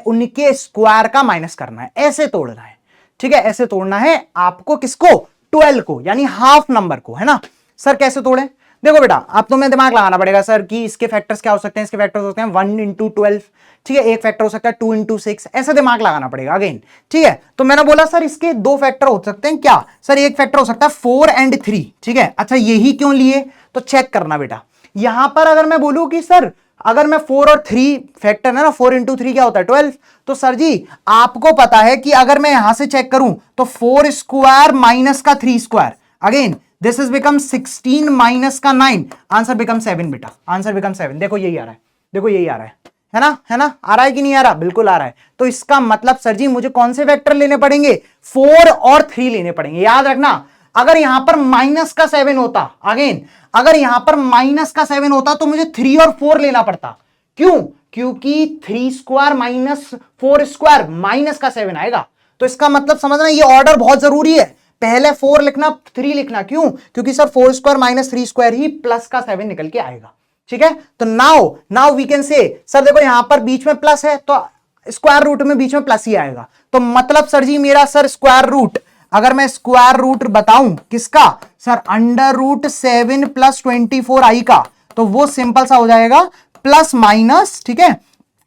उनके स्क्वायर का माइनस करना है, ऐसे तोड़ना है, ठीक है, ऐसे तोड़ना है आपको, किसको, 12 को, यानी हाफ नंबर को, है ना। सर कैसे तोड़े, देखो बेटा, अब तो मैं दिमाग लगाना पड़ेगा सर कि इसके फैक्टर्स क्या हो सकते हैं, इसके फैक्टर्स हो सकते हैं 1 × 12, ठीक है, एक फैक्टर हो सकता है 2 × 6, ऐसा दिमाग लगाना पड़ेगा अगेन, ठीक है। तो मैंने बोला सर इसके दो फैक्टर हो सकते हैं, क्या सर, एक फैक्टर हो सकता है 4 और 3, ठीक है। अच्छा यही क्यों लिए, तो चेक करना बेटा, यहां पर अगर मैं बोलूं कि सर अगर मैं 4 और 3 फैक्टर है ना, 4 × 3 क्या होता है 12, तो सर जी आपको पता है कि अगर मैं यहां से चेक करूं तो 4 स्क्वायर माइनस का 3 square, again this is become 16 minus का 9, आंसर बिकम 7 बेटा, आंसर बिकम 7। देखो यही आ रहा है, देखो यही आ रहा है ना, है ना, आ रहा है कि नहीं आ रहा, बिल्कुल आ रहा है। तो इसका मतलब सर जी मुझे कौन से वेक्टर लेने पड़ेंगे, 4 और 3 लेने पड़ेंगे। याद रखना, अगर यहां पर माइनस का 7 होता, अगेन अगर यहां पर माइनस का 7 होता तो मुझे 3 और 4 लेना पड़ता, क्यों, क्योंकि 3 स्क्वायर माइनस 4 स्क्वायर माइनस का 7 आएगा। तो इसका मतलब समझना, ये ऑर्डर बहुत जरूरी है, पहले 4 लिखना 3 लिखना, क्यों, क्योंकि सर 4 स्क्वायर माइनस 3 स्क्वायर ही प्लस का 7 निकल के आएगा, ठीक है। तो now we can say, sir देखो यहां पर बीच में प्लस है तो स्क्वायर रूट में बीच में प्लस ही आएगा, तो मतलब सर जी मेरा सर स्क्वायर रूट, अगर मैं स्क्वायर रूट बताऊं किसका, सर √7 + 24i का, तो वो सिंपल सा हो जाएगा प्लस माइनस, ठीक है,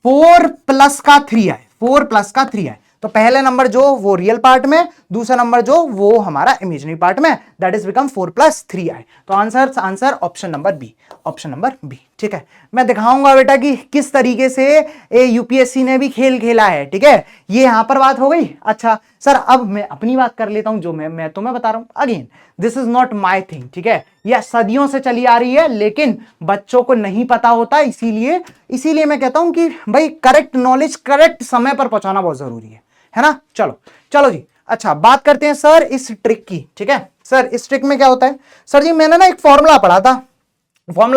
4 + का 3 आए, 4 + का 3 आए। तो पहले नंबर जो वो रियल पार्ट में, दूसरा नंबर जो वो हमारा इमेजिनरी पार्ट में, दैट इज बिकम 4 + 3 आए। तो answer option number B, option number B, ठीक है। मैं दिखाऊंगा बेटा कि किस तरीके से यूपीएससी ने भी खेल खेला है, ठीक है। ये यहां पर बात हो गई। अच्छा सर अब मैं अपनी बात कर लेता हूं, जो मैं तुम्हें बता रहा हूं, again this is not my thing, ठीक है, यह सदियों से चली आ रही है, लेकिन बच्चों को नहीं पता होता, इसीलिए मैं कहता हूं कि भाई करेक्ट नॉलेज करेक्ट समय पर पहुंचाना बहुत जरूरी है ना। चलो जी, अच्छा बात करते हैं सर इस ट्रिक की, ठीक है। सर इस ट्रिक में क्या होता है, सर जी मैंने ना एक फॉर्मूला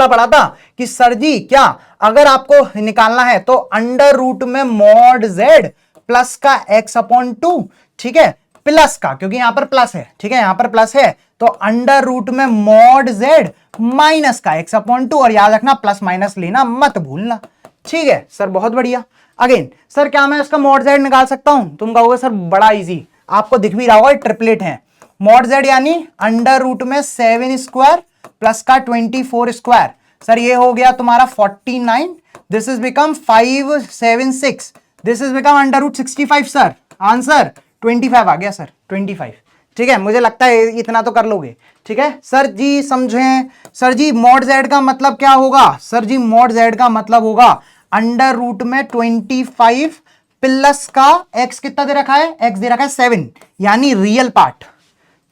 पढ़ा था कि सर जी क्या, अगर आपको निकालना है तो अंडर रूट में मॉड z प्लस का x/2, ठीक है, प्लस का, क्योंकि यहां पर प्लस है, ठीक है, यहां पर प्लस है, तो अंडर रूट में मॉड z माइनस का x/2, और याद रखना प्लस माइनस लेना मत भूलना, ठीक है। सर बहुत बढ़िया। अगेन सर क्या मैं इसका मॉड z निकाल सकता हूं, तुम कहोगे सर बड़ा इजी, आपको दिख भी रहा होगा ट्रिपलेट है, मॉड z यानी अंडर रूट में 7 स्क्वायर प्लस का 24 स्क्वायर, सर ये हो गया तुम्हारा 49, this is become 576, this is become under root 65, sir answer 25 आ गया सर, 25, ठीक है। मुझे लगता है इतना तो कर लोगे, ठीक है। सर जी समझें, सर जी मॉड z का मतलब क्या होगा, सर जी मॉड z का मतलब होगा अंडर रूट में 25 प्लस का x कितना दे रखा है, x दे रखा है 7, यानी रियल पार्ट,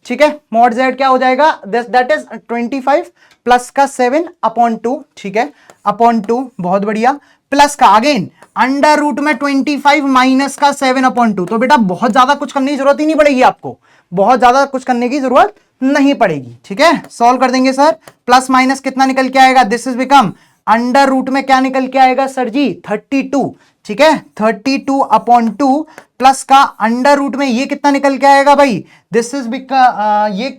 ठीक है। मॉड z क्या हो जाएगा, दैट इज 25 प्लस का 7/2, ठीक है, /2, बहुत बढ़िया, प्लस का अगेन अंडर रूट में 25 माइनस का 7/2। तो बेटा बहुत ज्यादा कुछ करने की जरूरत ही नहीं पड़ेगी, आपको बहुत ज्यादा कुछ करने की जरूरत नहीं पड़ेगी, ठीक है। सॉल्व कर देंगे सर, प्लस माइनस कितना निकल के आएगा, this is become under root में क्या निकल के आएगा सर जी 32, ठीक है, 32/2 प्लस का अंडर रूट में ये कितना निकल के आएगा भाई, दिस इज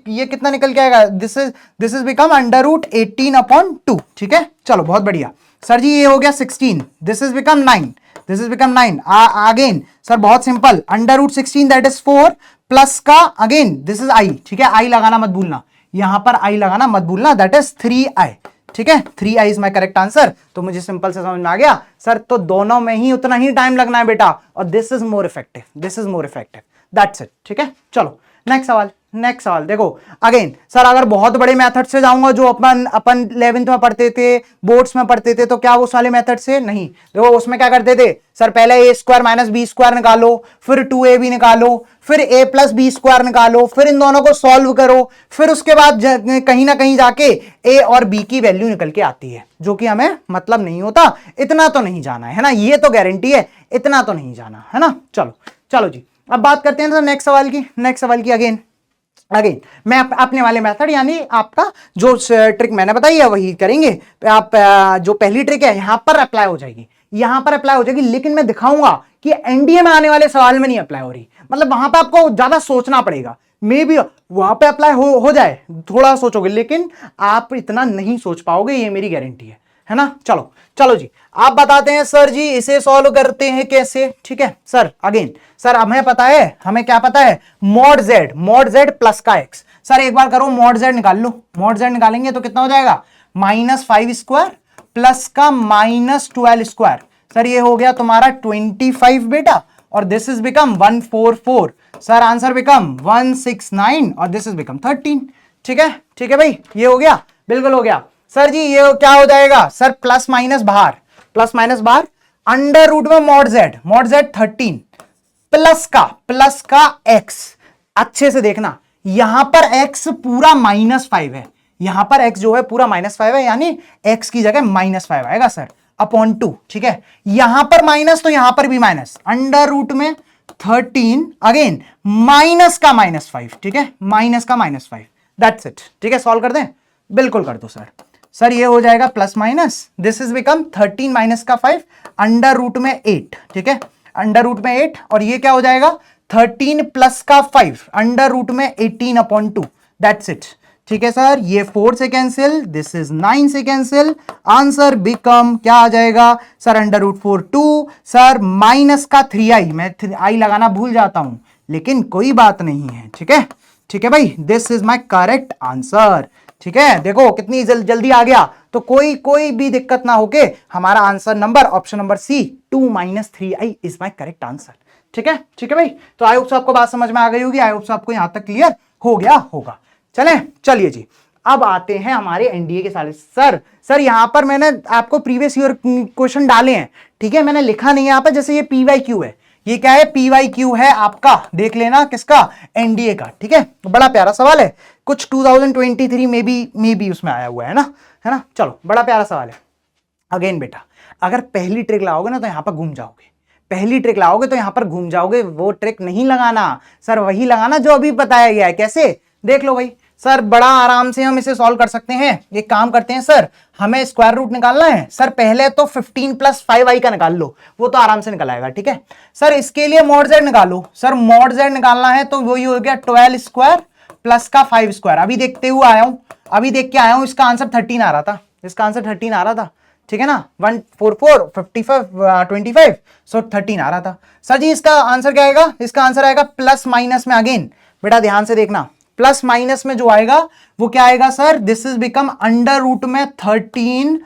ये कितना निकल के आएगा, this is become under root 18/2, ठीक है। चलो बहुत बढ़िया सर जी, ये हो गया 16, this is become 9, this is become 9, again sir बहुत simple, under root 16 that is 4 plus का अगेन दिस इज आई, ठीक है, आई लगाना मत भूलना, यहां पर आई लगाना मत भूलना, दैट इज 3i, ठीक है, 3i is my correct answer. तो मुझे सिंपल से समझ में आ गया सर, तो दोनों में ही उतना ही टाइम लगना है बेटा, और this is more effective, this is more effective, that's it, ठीक है। चलो नेक्स्ट नेक्स्ट सवाल देखो। अगेन सर अगर बहुत बड़े मेथड से जाऊंगा जो अपन 11th में पढ़ते थे, बोर्ड्स में पढ़ते थे, तो क्या उस वाले मेथड से नहीं। देखो उसमें क्या करते थे सर, पहले ए स्क्वायर माइनस बी स्क्वायर निकालो, फिर 2ab निकालो, फिर a प्लस बी स्क्वायर निकालो, फिर इन दोनों को सॉल्व करो, फिर उसके बाद कहीं ना कहीं जाके a और b की वैल्यू निकल के आती है, जो कि हमें मतलब नहीं होता। इतना तो नहीं जाना है ना, ये तो गारंटी है, इतना तो नहीं जाना है ना। चलो चलो जी, अब बात करते हैं नेक्स्ट सवाल की। नेक्स्ट सवाल की अगेन मैं अपने वाले मेथड यानी आपका जो ट्रिक मैंने बताई है वही करेंगे। आप जो पहली ट्रिक है यहां पर अप्लाई हो जाएगी, यहां पर अप्लाई हो जाएगी, लेकिन मैं दिखाऊंगा कि एनडीए में आने वाले सवाल में नहीं अप्लाई हो रही। मतलब वहां पे आपको ज्यादा सोचना पड़ेगा, मे भी वहां पे अप्लाई हो जाए, थोड़ा सोचोगे, लेकिन आप इतना नहीं सोच पाओगे, ये मेरी गारंटी है ना। चलो चलो जी, आप बताते हैं सर जी इसे सॉल्व करते हैं कैसे। ठीक है सर, अगेन सर हमें पता है, हमें क्या पता है, मॉड जेड प्लस का एक्स। सर एक बार करो मॉड जेड निकाल लो, मॉड जेड निकालेंगे तो कितना हो जाएगा, -5 स्क्वायर प्लस का -12 स्क्वायर। सर ये हो गया तुम्हारा 25 बेटा, और this is become 144। Sir answer become 169 और दिस इज बिकम 13। ठीक है भाई, ये हो गया, बिल्कुल हो गया। सर जी ये क्या हो जाएगा सर, प्लस माइनस बाहर, अंडर रूट में मॉड जेड 13 प्लस का एक्स। अच्छे से देखना, यहां पर एक्स पूरा -5 है, यहां पर एक्स जो है पूरा -5 है, यानी एक्स की जगह -5 आएगा सर, अपॉन 2। ठीक है, यहां पर माइनस तो यहां पर भी माइनस, अंडर रूट में 13 अगेन माइनस का -5। ठीक है, माइनस का -5, दैट्स इट। ठीक है, सॉल्व कर दें, बिल्कुल कर दो सर। सर ये हो जाएगा plus minus, this is become 13 minus का 5 अंडर रूट में 8। ठीक है, अंडर रूट में 8, और ये क्या हो जाएगा 13 प्लस का 5 अंडर रूट में 18 अपॉन 2, दैट्स इट। ठीक है सर, ये 4 से कैंसिल, दिस इज 9 से कैंसिल, आंसर बिकम क्या आ जाएगा sir, under root 4 2। Sir minus का 3i, मैं आई लगाना भूल जाता हूं, लेकिन कोई बात नहीं है। ठीक है भाई, this is my correct answer. ठीक है, देखो कितनी जल्दी आ गया, तो कोई भी दिक्कत ना होके हमारा answer number option number C 2 - 3i is my correct answer. ठीक है भाई, तो आई होप आपको बात समझ में आ गई होगी, आई होप आपको यहां तक क्लियर हो गया होगा। चलिए जी, अब आते हैं हमारे एनडीए के साले। सर यहां पर मैंने आपको प्रीवियस ईयर क्वेश्चन डाले हैं, ठीक है, मैंने लिखा नहीं है यहां पर, जैसे ये PYQ है, ये क्या है, PYQ है आपका, देख लेना किसका, एनडीए का। ठीक है, बड़ा प्यारा सवाल है, कुछ 2023 में भी उसमें आया हुआ है ना। चलो, बड़ा प्यारा सवाल है। अगेन बेटा, अगर पहली ट्रिक लगाओगे ना तो यहां पर घूम जाओगे, वो ट्रिक नहीं लगाना सर, वही लगाना जो अभी बताया गया है। कैसे, देख लो भाई सर, बड़ा आराम से हम इसे सॉल्व कर सकते हैं। एक काम करते हैं सर, हमें स्क्वायर रूट निकालना है सर, पहले तो 15 + 5i का निकाल लो, वो तो आराम से निकल आएगा। ठीक है सर, इसके लिए मॉड जेड निकालो। सर मॉड जेड निकालना है तो वही हो गया 12 स्क्वायर प्लस का 5 स्क्वायर। अभी देख के आया हूं, इसका आंसर 13 आ रहा था, ठीक है ना, 144 55 25, सो 13 आ रहा था। सर जी इसका आंसर क्या आएगा, इसका आंसर आएगा प्लस माइनस में। अगेन बेटा ध्यान से देखना, प्लस माइनस में जो आएगा वो क्या आएगा sir, this is become under root में 13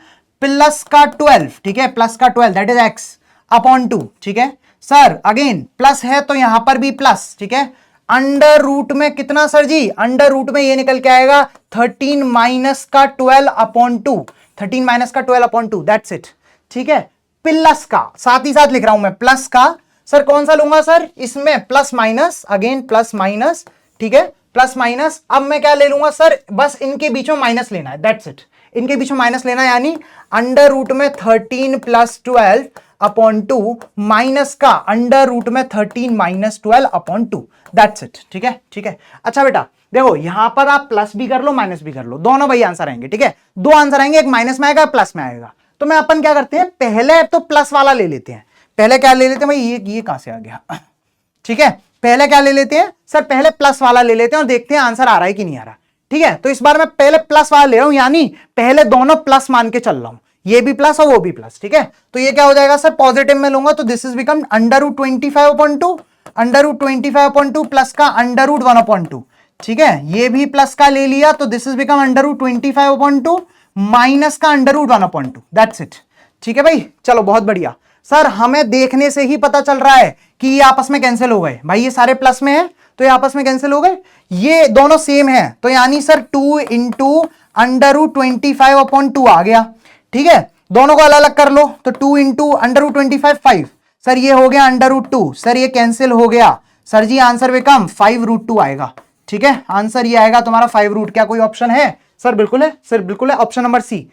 प्लस का 12। ठीक है, प्लस का 12 दैट इज एक्स अपॉन 2। ठीक है सर, अगेन प्लस है तो यहां पर भी प्लस। ठीक है, अंडर रूट में कितना सर जी, अंडर रूट में ये निकल के आएगा 13 माइनस का 12 अपॉन 2, 13 माइनस का 12 अपॉन 2, दैट्स इट। ठीक है, प्लस का साथ ही साथ लिख रहा हूं मैं, प्लस का। सर कौन सा लूंगा सर, इसमें plus minus, again plus minus. ठीक है, प्लस माइनस, अब मैं क्या ले लूंगा सर, बस इनके बीच में माइनस लेना है, दैट्स इट। इनके बीच में माइनस लेना है, यानी अंडर रूट में 13 + 12 अपॉन 2 माइनस का अंडर रूट में 13 - 12 अपॉन 2, दैट्स इट। ठीक है, अच्छा बेटा देखो यहां पर आप प्लस भी कर लो माइनस भी कर लो, दोनों भाई आंसर आएंगे। ठीक है, दो आंसर आएंगे, एक माइनस में आएगा प्लस में आएगा। तो मैं अपन क्या करते हैं, पहले तो प्लस वाला ले लेते हैं। पहले क्या ले लेते हैं भाई, ये कहां से आ गया, ठीक है, पहले क्या ले लेते हैं सर, पहले प्लस वाला ले लेते हैं और देखते हैं आंसर आ रहा है कि नहीं आ रहा। ठीक है, तो इस बार मैं पहले प्लस वाला ले रहा हूं, यानी पहले दोनों प्लस मान के चल रहा हूं, ये भी प्लस और वो भी प्लस। ठीक है, तो ये क्या हो जाएगा सर, पॉजिटिव में लूंगा तो this is become under root 25/2, under root 25/2 plus का अंडर रूट 1/2। ठीक है, ये भी प्लस का ले लिया तो this is become under root 25/2 minus का अंडर रूट 1/2, दैट्स इट। ठीक है भाई, चलो बहुत बढ़िया। सर हमें देखने से ही पता चल रहा है कि ये आपस में कैंसिल हो गए भाई, ये सारे प्लस में है तो ये आपस में कैंसिल हो गए, ये दोनों सेम है, तो यानी सर 2 इंटू √25/2 आ गया। ठीक है, दोनों को अलग अलग कर लो, तो 2 इंटू √25 5, सर ये हो गया √2, सर ये कैंसिल हो गया, सर जी आंसर बिकम 5√2 आएगा। ठीक है, आंसर ये आएगा तुम्हारा 5 क्या कोई ऑप्शन है? सर बिल्कुल है, सर बिल्कुल है, ऑप्शन नंबर सी।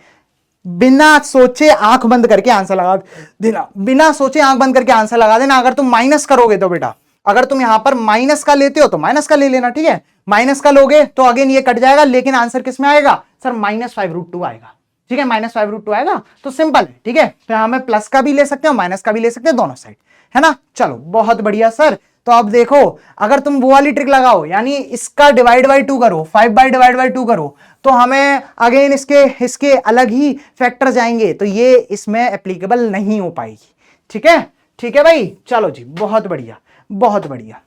बिना सोचे आंख बंद करके आंसर लगा देना, बिना सोचे आंख बंद करके आंसर लगा देना। अगर तुम माइनस करोगे तो बेटा, अगर तुम यहां पर माइनस का लेते हो तो माइनस का ले लेना, ठीक है, माइनस का लोगे तो अगेन ये कट जाएगा, लेकिन आंसर किस में आएगा? सर -5√2 आएगा। ठीक है, -5√2 आएगा, तो सिंपल है। ठीक है, तो हमें प्लस का भी ले सकते हो, माइनस का भी ले सकते हो, दोनों साइड, है ना। चलो बहुत बढ़िया सर। तो अब देखो, अगर तुम वो वाली ट्रिक लगाओ, यानी इसका डिवाइड बाई 2 करो, 5/2 करो, तो हमें अगेन इसके अलग ही फैक्टर जाएंगे, तो ये इसमें एप्लीकेबल नहीं हो पाएगी। ठीक है, ठीक है भाई, चलो जी, बहुत बढ़िया, बहुत बढ़िया।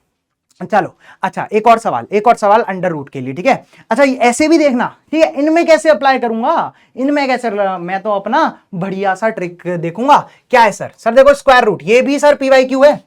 चलो अच्छा, एक और सवाल अंडर रूट के लिए। ठीक है, अच्छा ऐसे भी देखना, ठीक है, इनमें कैसे अप्लाई करूंगा, इनमें कैसे, मैं तो अपना बढ़िया सा ट्रिक देखूंगा। क्या है सर? सर देखो, स्क्वायर रूट, ये भी सर p/q है,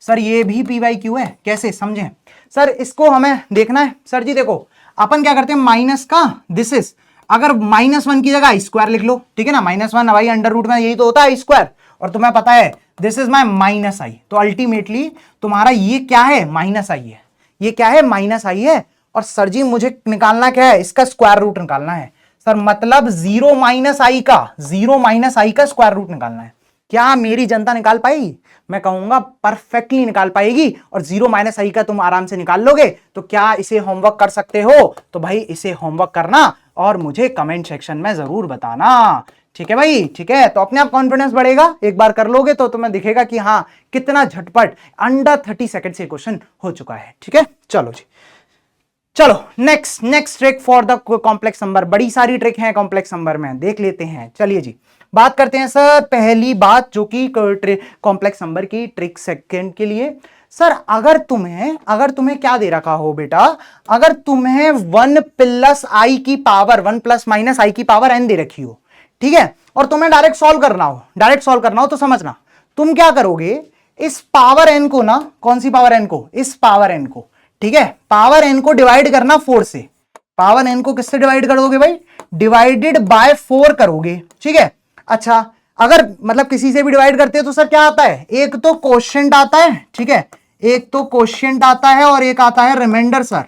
सर ये भी p/q है, कैसे समझें सर? इसको हमें देखना है। सर जी देखो, अपन क्या करते हैं, माइनस का दिस इज, अगर -1 की जगह स्क्वायर लिख लो, ठीक है ना, -1 भाई अंडर रूट में यही तो होता है स्क्वायर, और तुम्हें पता है दिस इज माई -i, तो अल्टीमेटली तुम्हारा ये क्या है, -i है, ये क्या है, -i है। और सर जी मुझे निकालना क्या है, इसका स्क्वायर रूट निकालना है सर, मतलब 0 - i का स्क्वायर रूट निकालना है। क्या मेरी जनता निकाल पाएगी? मैं कहूंगा परफेक्टली निकाल पाएगी, और 0 - i का तुम आराम से निकाल लोगे। तो क्या इसे होमवर्क कर सकते हो? तो भाई इसे होमवर्क करना और मुझे कमेंट सेक्शन में जरूर बताना। ठीक है भाई, ठीक है, तो अपने आप कॉन्फिडेंस बढ़ेगा, एक बार कर लोगे तो तुम्हें दिखेगा कि हाँ कितना झटपट अंडर 30 सेकंड से क्वेश्चन हो चुका है। ठीक है, चलो जी, चलो next trick for the complex number. बड़ी सारी ट्रिक है कॉम्प्लेक्स नंबर में, देख लेते हैं। चलिए जी, बात करते हैं सर पहली बात, जो कि कॉम्प्लेक्स नंबर की ट्रिक सेकंड के लिए। सर अगर तुम्हें क्या दे रखा हो बेटा, अगर तुम्हें 1 + i की पावर 1 ± i की पावर n दे रखी हो, ठीक है, और तुम्हें डायरेक्ट सॉल्व करना हो, तो समझना तुम क्या करोगे, इस पावर n को ना, कौन सी पावर n को, इस पावर n को, ठीक है, पावर n को डिवाइड करना 4 से। पावर n को किससे डिवाइड कर दोगे भाई? डिवाइडेड बाय 4 करोगे। ठीक है, अच्छा अगर मतलब किसी से भी डिवाइड करते हो तो सर क्या आता है, एक तो कोशेंट आता है, ठीक है, एक तो कोशेंट आता है और एक आता है रिमाइंडर सर।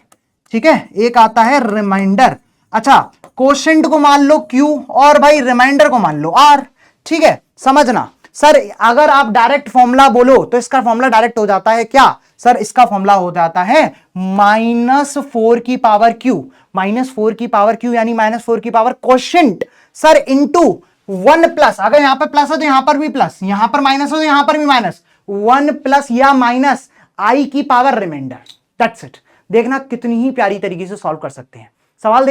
ठीक है, एक आता है रिमाइंडर। अच्छा, कोशेंट को मान लो Q और भाई रिमाइंडर को मान लो R। ठीक है, समझना सर, अगर आप डायरेक्ट फॉर्मूला बोलो तो इसका फॉर्मूला डायरेक्ट हो जाता है क्या सर? इसका फॉर्मूला हो जाता है -4 की पावर Q, -4 की पावर Q यानी -4 की पावर कोशेंट सर इंटू 1+, अगर यहां पर प्लस है तो यहां पर भी प्लस, यहां पर माइनस हो तो यहां पर भी माइनस, 1+ या माइनस i की पावर रिमाइंडर। That's it. देखना कितनी ही प्यारी तरीके से सॉल्व कर सकते हैं। सवाल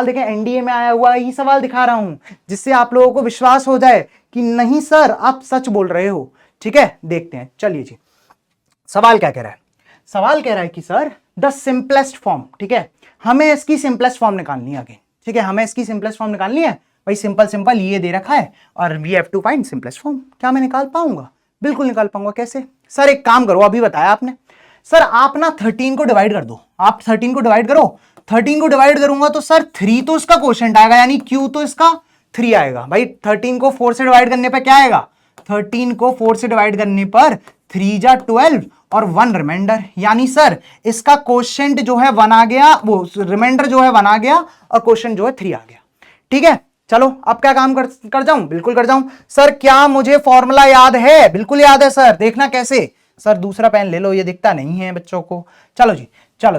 देखें, एनडीए में आया हुआ ही सवाल दिखा रहा हूं, जिससे आप लोगों को विश्वास हो जाए कि नहीं सर आप सच बोल रहे हो। ठीक है, देखते हैं, चलिए जी, सवाल क्या कह रहा है? सवाल कह रहा है कि सर द सिंपलेस्ट फॉर्म, ठीक है, हमें इसकी सिंपलेस्ट फॉर्म निकालनी है आगे। ठीक है, हमें इसकी सिंपलेस्ट फॉर्म निकालनी है भाई, सिंपल ये दे रखा है और we have to find simplest form. क्या मैं निकाल पाऊंगा? बिल्कुल निकाल पाऊंगा। कैसे सर? एक काम करो, अभी बताया आपने सर, आप ना 13 को डिवाइड कर दो, आप 13 को डिवाइड करो। 13 को डिवाइड करूंगा तो सर 3 तो इसका क्वोशिएंट आएगा, यानी Q तो इसका 3 आएगा भाई। 13 को 4 से डिवाइड करने पर क्या आएगा? 13 को 4 से डिवाइड करने पर 3 जा 12 और 1 रिमाइंडर, यानी सर इसका क्वोशिएंट जो है 1 आ गया, वो रिमाइंडर जो है 1 आ गया और क्वोशिएंट जो है 3 आ गया। ठीक है, चलो अब क्या काम कर जाऊं? बिल्कुल कर जाऊं सर। क्या मुझे फॉर्मूला याद है? बिल्कुल याद है सर। देखना कैसे सर, दूसरा पेन ले लो, ये दिखता नहीं है बच्चों को। चलो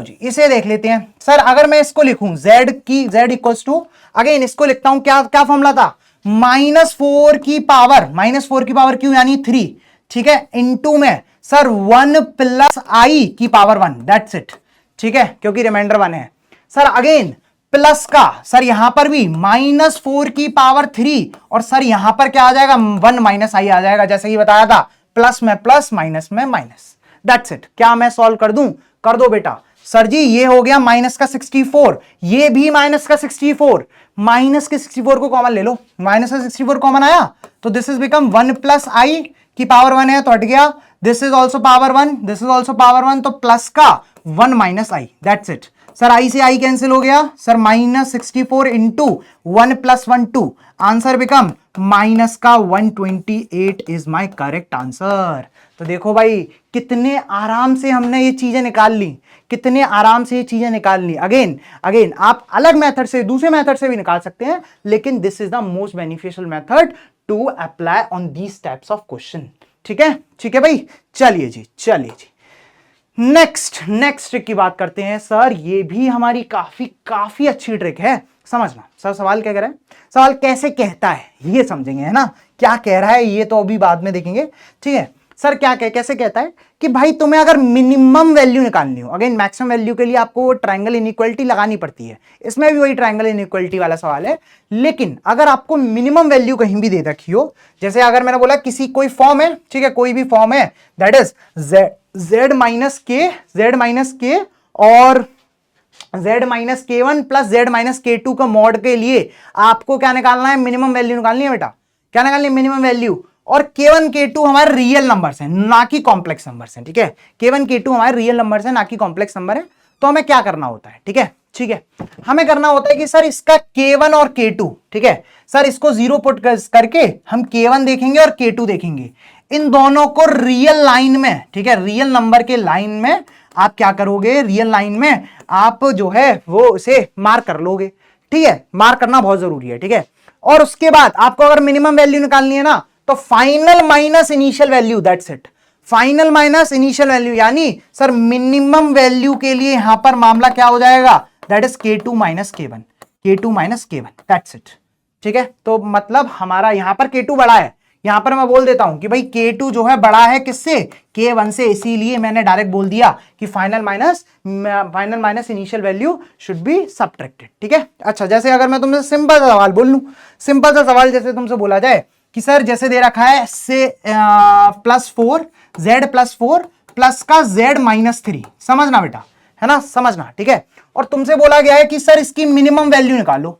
जी, इसे देख लेते हैं सर। अगर मैं इसको लिखूं z इक्वल्स टू, अगेन इसको लिखता हूं, क्या फॉर्मूला था? -4 की पावर Q यानी 3, ठीक है, इनटू में सर 1 + i की पावर 1, दैट्स इट। ठीक है, क्योंकि रिमाइंडर 1 है सर। अगेन प्लस का सर यहां पर भी -4 की पावर 3, और सर यहां पर क्या आ जाएगा? 1 - i आ जाएगा, जैसे कि बताया था, प्लस में प्लस माइनस में माइनस। That's it. क्या मैं सॉल्व कर दूं? कर दो बेटा। सर जी ये हो गया -64, ये भी -64, -64 को कॉमन ले लो, -64 कॉमन आया तो दिस इज बिकम 1 + i की पावर 1 है तो हट गया, this is also power 1, this is also power 1, तो प्लस का 1 minus I, that's it sir. I से आई कैंसिल हो गया सर, -64 इंटू 1 + 1 2, आंसर बिकम माइनस का 128 इज माई करेक्ट आंसर। तो देखो भाई कितने आराम से हमने ये चीजें निकाल ली, कितने आराम से ये चीजें निकाल ली। अगेन अगेन आप अलग मेथड से, दूसरे मेथड से भी निकाल सकते हैं, लेकिन this is the most beneficial method to apply on these types of question. ठीक है, ठीक है भाई, चलिए जी, चलिए जी, नेक्स्ट ट्रिक की बात करते हैं। सर ये भी हमारी काफी अच्छी ट्रिक है, समझना। सर सवाल क्या कह रहा है, सवाल कैसे कहता है ये समझेंगे, है ना। क्या कह रहा है ये तो अभी बाद में देखेंगे, ठीक है। सर क्या कैसे कहता है कि भाई तुम्हें अगर मिनिमम वैल्यू निकालनी हो, अगेन मैक्सिमम वैल्यू के लिए आपको ट्रायंगल इनइक्वालिटी लगानी पड़ती है, इसमें भी वही ट्रायंगल इनइक्वालिटी वाला सवाल है। लेकिन अगर आपको मिनिमम वैल्यू कहीं भी दे रखी हो, जैसे अगर मैंने बोला किसी कोई फॉर्म है, ठीक है, कोई भी फॉर्म है, दैट इज z माइनस के और z minus k1 plus z minus k2 का मॉड के लिए आपको क्या निकालना है, मिनिमम वैल्यू निकालनी है बेटा। क्या निकालनी है, मिनिमम वैल्यू। और k1 k2 हमारे रियल नंबर्स हैं, ना कि कॉम्प्लेक्स नंबर्स हैं, ठीक है। k1 k2 हमारे रियल नंबर्स हैं, ना कि कॉम्प्लेक्स नंबर है। तो हमें क्या करना होता है, ठीक है, ठीक है, हमें करना होता है कि सर इसका k1 और k2, ठीक है, सर इसको 0 पुट करके हम k1 देखेंगे और k2 देखेंगे, इन दोनों को रियल लाइन में, ठीक है, रियल नंबर के लाइन में आप क्या करोगे, रियल लाइन में आप जो है वो इसे मार्क कर लोगे, ठीक है, मार्क करना बहुत जरूरी है, ठीक है। और उसके बाद आपको अगर मिनिमम वैल्यू निकालनी है ना, तो final minus initial value, that's it, final minus initial value, यानी सर मिनिमम वैल्यू के लिए यहां पर मामला क्या हो जाएगा, that is k2 minus k1, k2 minus k1, that's it, ठीक है। तो मतलब हमारा यहां पर k2 बड़ा है, यहां पर मैं बोल देता हूं कि भाई k2 जो है बड़ा है किससे, k1 से, इसीलिए मैंने डायरेक्ट बोल दिया कि final minus initial value should be subtracted, ठीक है। अच्छा, जैसे अगर मैं तुमसे सिंपल सा सवाल बोल लूं, सिंपल सा सवाल जैसे तुमसे बोला जाए कि सर जैसे दे रखा है से +4 z +4 प्लस का z -3, समझना बेटा, है ना, समझना, ठीक है। और तुमसे बोला गया है कि सर इसकी मिनिमम वैल्यू निकालो,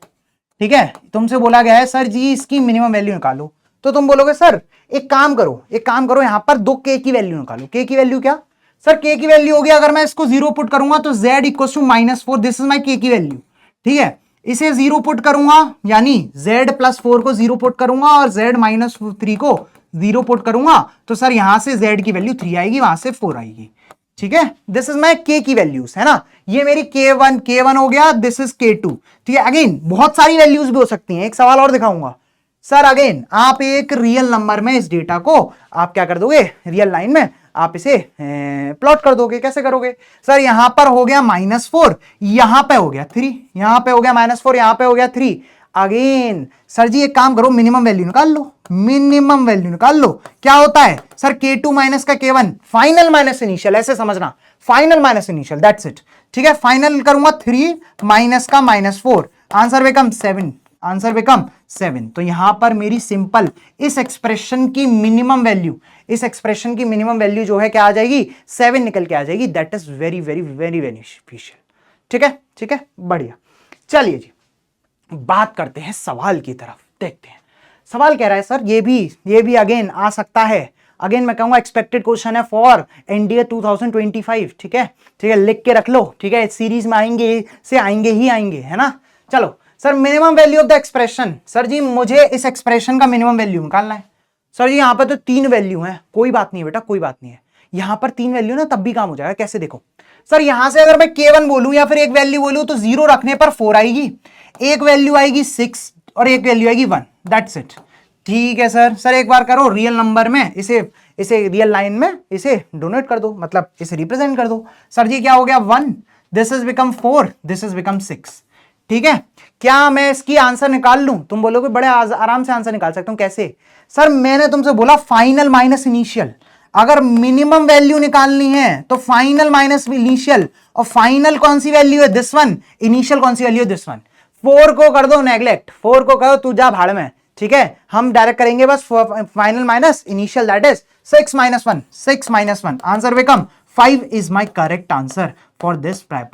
ठीक है, तुमसे बोला गया है सर जी इसकी मिनिमम वैल्यू निकालो, तो तुम बोलोगे सर एक काम करो यहां पर 2 k की वैल्यू निकालो। k की वैल्यू क्या, सर k की वैल्यू होगी, अगर मैं इसको 0 पुट करूंगा तो z equal to -4, this is my k की वैल्यू, ठीक है। इसे 0 पुट करूंगा, यानी z +4 को 0 पुट करूंगा और z -3 को 0 पुट करूंगा, तो सर यहां से z की वैल्यू 3 आएगी, वहां से 4 आएगी, ठीक है। दिस इज माई k की वैल्यूज, है ना, ये मेरी k1 हो गया, दिस इज k2, ठीक है। अगेन बहुत सारी वैल्यूज भी हो सकती हैं, एक सवाल और दिखाऊंगा सर। अगेन आप एक रियल नंबर में इस डेटा को आप क्या कर दोगे, रियल लाइन में आप इसे प्लॉट कर दोगे। कैसे करोगे, सर यहां पर हो गया -4, यहां पे हो गया 3, यहां पे हो गया -4, यहां पे हो गया 3। अगेन सर जी एक काम करो, मिनिमम वैल्यू निकाल लो, मिनिमम वैल्यू निकाल लो। क्या होता है सर, k2 माइनस का k1, फाइनल माइनस इनिशियल, ऐसे समझना, final minus initial, that's it, ठीक है। फाइनल करूंगा 3 माइनस का -4, आंसर बिकम 7, आंसर बिकम 7। तो यहां पर मेरी सिंपल इस एक्सप्रेशन की मिनिमम वैल्यू, इस एक्सप्रेशन की मिनिमम वैल्यू जो है क्या आ जाएगी, 7 निकल के आ जाएगी, that is very very very beneficial, ठीक है, ठीक है, बढ़िया। चलिए जी बात करते हैं सवाल की तरफ, देखते हैं सवाल कह रहा है सर ये भी अगेन आ सकता है, अगेन मैं कहूंगा एक्सपेक्टेड क्वेश्चन है फॉर एनडीए 2025, ठीक है, ठीक है, लिख के रख लो, ठीक है, सीरीज में आएंगे से आएंगे ही आएंगे, है ना। चलो सर minimum value of the expression, sir जी मुझे इस एक्सप्रेशन का मिनिमम वैल्यू निकालना है। सर जी यहां पर तो 3 वैल्यू है, कोई बात नहीं है बेटा, कोई बात नहीं है, यहां पर 3 वैल्यू ना तब भी काम हो जाएगा। कैसे, देखो सर यहां से अगर मैं k1 बोलूं या फिर एक वैल्यू बोलूं तो 0 रखने पर 4 आएगी, एक वैल्यू आएगी 6 और एक वैल्यू आएगी 1, दैट्स इट, ठीक है। सर एक बार करो रियल नंबर में इसे रियल लाइन में इसे डोनेट कर दो, मतलब इसे रिप्रेजेंट कर दो। सर जी क्या हो गया 1, this is become 4, this is become 6, ठीक है। क्या मैं इसकी आंसर निकाल लूं, तुम बोलोगे बड़े आराम से आंसर निकाल सकता हूं, कैसे, सर मैंने तुमसे बोला फाइनल माइनस इनिशियल, अगर मिनिमम वैल्यू निकालनी है तो फाइनल माइनस इनिशियल, और फाइनल कौन सी वैल्यू है, दिस वन, इनिशियल कौन सी वैल्यू है, दिस वन। 4 को कर दो नेग्लेक्ट, 4 को कहो तू जा भाड़ में, ठीक है, हम डायरेक्ट करेंगे बस final minus initial, that is 6 - 1, 6 - 1, answer become 5 is my correct answer for this type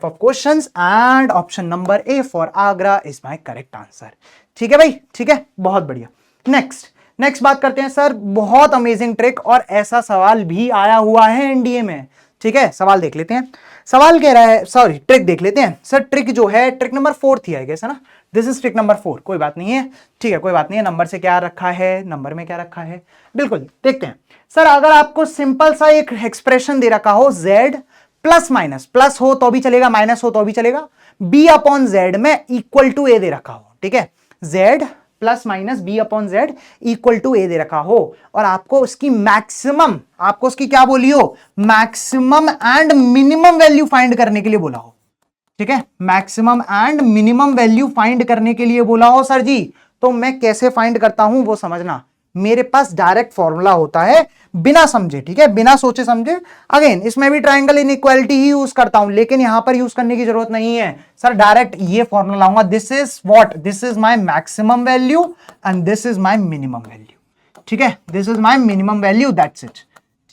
of questions, and option number A for Agra is my correct answer, ठीक है भाई, ठीक है, बहुत बढ़िया। नेक्स्ट बात करते हैं सर, बहुत अमेजिंग ट्रिक, और ऐसा सवाल भी आया हुआ है एनडीए में, ठीक है। सवाल देख लेते हैं, सवाल कह रहा है, सॉरी ट्रिक देख लेते हैं सर। ट्रिक जो है ट्रिक नंबर 4 थी आई गेस, है ना, दिस इज ट्रिक नंबर 4, कोई बात नहीं है, ठीक है, कोई बात नहीं है। नंबर से क्या रखा है, नंबर में क्या रखा है, बिल्कुल देखते हैं सर। अगर आपको सिंपल सा एक एक्सप्रेशन दे रखा हो, z प्लस माइनस, प्लस हो तो भी चलेगा, माइनस हो तो भी चलेगा, b अपॉन जेड में इक्वल टू ए दे रखा हो, ठीक है, z plus minus B upon Z equal to A दे रखा हो, और आपको उसकी मैक्सिमम, आपको उसकी क्या बोली हो, maximum and minimum value find करने के लिए बोला हो, ठीक है, maximum and minimum value find करने के लिए बोला हो सर जी। तो मैं कैसे फाइंड करता हूं वो समझना, मेरे पास डायरेक्ट फॉर्मूला होता है, बिना समझे, ठीक है, बिना सोचे समझे। अगेन इसमें भी ट्रायंगल इनइक्वालिटी ही यूज करता हूं, लेकिन यहां पर यूज करने की जरूरत नहीं है सर, डायरेक्ट ये फॉर्मूला लाऊंगा, this is what, this is my maximum value and this is my minimum value, ठीक है, this is my minimum value, that's it,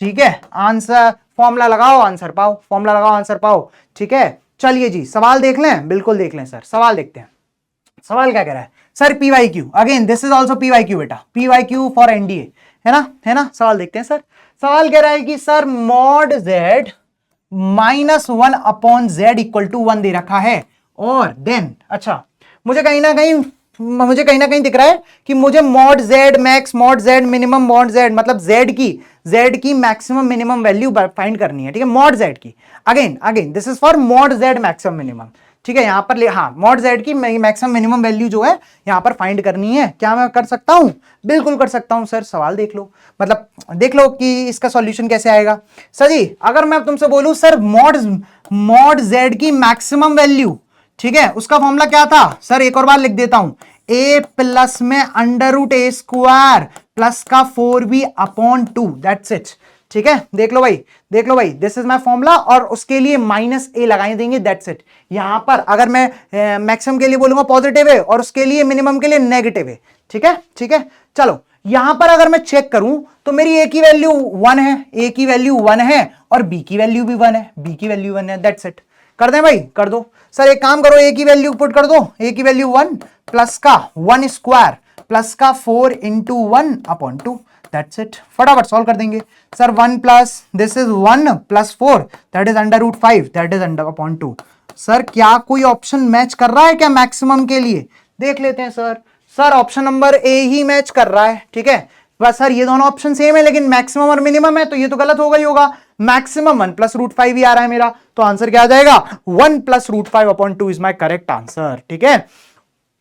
ठीक है। आंसर, फॉर्मूला लगाओ आंसर पाओ, फॉर्मूला लगाओ आंसर पाओ, ठीक है। चलिए जी सवाल देख लें, बिल्कुल देख लें सर, सवाल देखते हैं। सवाल क्या कह रहा है sir, PYQ, again this is also PYQ बेटा, PYQ फॉर एनडीए, है ना, है ना। सवाल देखते हैं सर। सवाल कह रहा है कि sir mod z minus 1 upon z equal to 1 दे रखा है, और देन अच्छा मुझे कहीं ना कहीं दिख रहा है कि मुझे mod z max, mod z minimum, mod z मतलब z की मैक्सिमम मिनिमम वैल्यू फाइंड करनी है, ठीक है, मॉड z की। Again this is for mod z maximum minimum, ठीक है, यहां पर हाँ मॉड z की मैक्सिमम मिनिमम वैल्यू जो है यहां पर फाइंड करनी है। क्या मैं कर सकता हूं, बिल्कुल कर सकता हूं सर। सवाल देख लो, मतलब देख लो कि इसका सॉल्यूशन कैसे आएगा सर जी। अगर मैं तुमसे बोलूं सर मॉड z की मैक्सिमम वैल्यू, ठीक है, उसका फॉर्मूला क्या था सर, एक और बार लिख देता हूं, a प्लस में अंडर रूट ए स्क्वायर प्लस का 4b अपॉन 2, दैट्स इट, ठीक है। देख लो भाई, देख लो भाई, दिस इज माय फॉर्मूला, और उसके लिए माइनस ए लगाए देंगे, दैट्स इट। यहां पर अगर मैं मैक्सिमम के लिए बोलूंगा पॉजिटिव है, और उसके लिए मिनिमम के लिए नेगेटिव है, ठीक है, ठीक है। चलो यहां पर अगर मैं चेक करूं तो मेरी ए की वैल्यू 1 है, ए की वैल्यू 1 है, और बी की वैल्यू भी 1 है, बी की वैल्यू 1 है, दैट्स इट। कर दें भाई, कर दो सर, एक काम करो, ए की वैल्यू पुट कर दो, ए की वैल्यू 1 प्लस का 1 स्क्वायर प्लस का 4 इंटू 1 अपॉन 2, दैट्स इट। फटाफट सॉल्व कर देंगे sir. 1 plus this is 1 plus 4 that is under root 5 that is under upon 2। Sir क्या कोई ऑप्शन मैच कर रहा है क्या मैक्सिमम के लिए, देख लेते हैं sir. Sir option number A he match कर रहा है, ठीक है, बस सर ये दोनों ऑप्शन सेम है, लेकिन मैक्सिमम और मिनिमम है, तो ये तो गलत होगा ही होगा। मैक्सिमम 1 प्लस रूट 5 ही आ रहा है मेरा, तो आंसर क्या आ जाएगा, 1 plus root 5 upon 2 is my correct answer, ठीक है।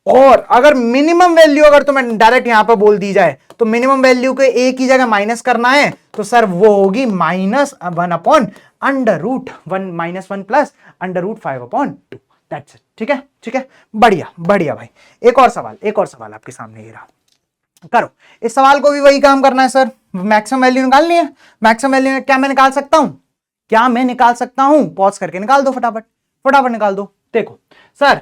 और अगर मिनिमम वैल्यू अगर तुम्हें डायरेक्ट यहां पर बोल दी जाए, तो मिनिमम वैल्यू को ए की जगह माइनस करना है, तो सर वो होगी -1 upon under root 1 -1 plus under root 5 upon 2, that's it, ठीक है, ठीक है, बढ़िया बढ़िया भाई। एक और सवाल आपके सामने ये रहा, करो। इस सवाल को भी वही काम करना है सर, मैक्सिमम वैल्यू निकालनी है। मैक्सिमम वैल्यू क्या मैं निकाल सकता हूं, क्या मैं निकाल सकता हूं, पॉज करके निकाल दो, फटाफट फटाफट निकाल दो। देखो सर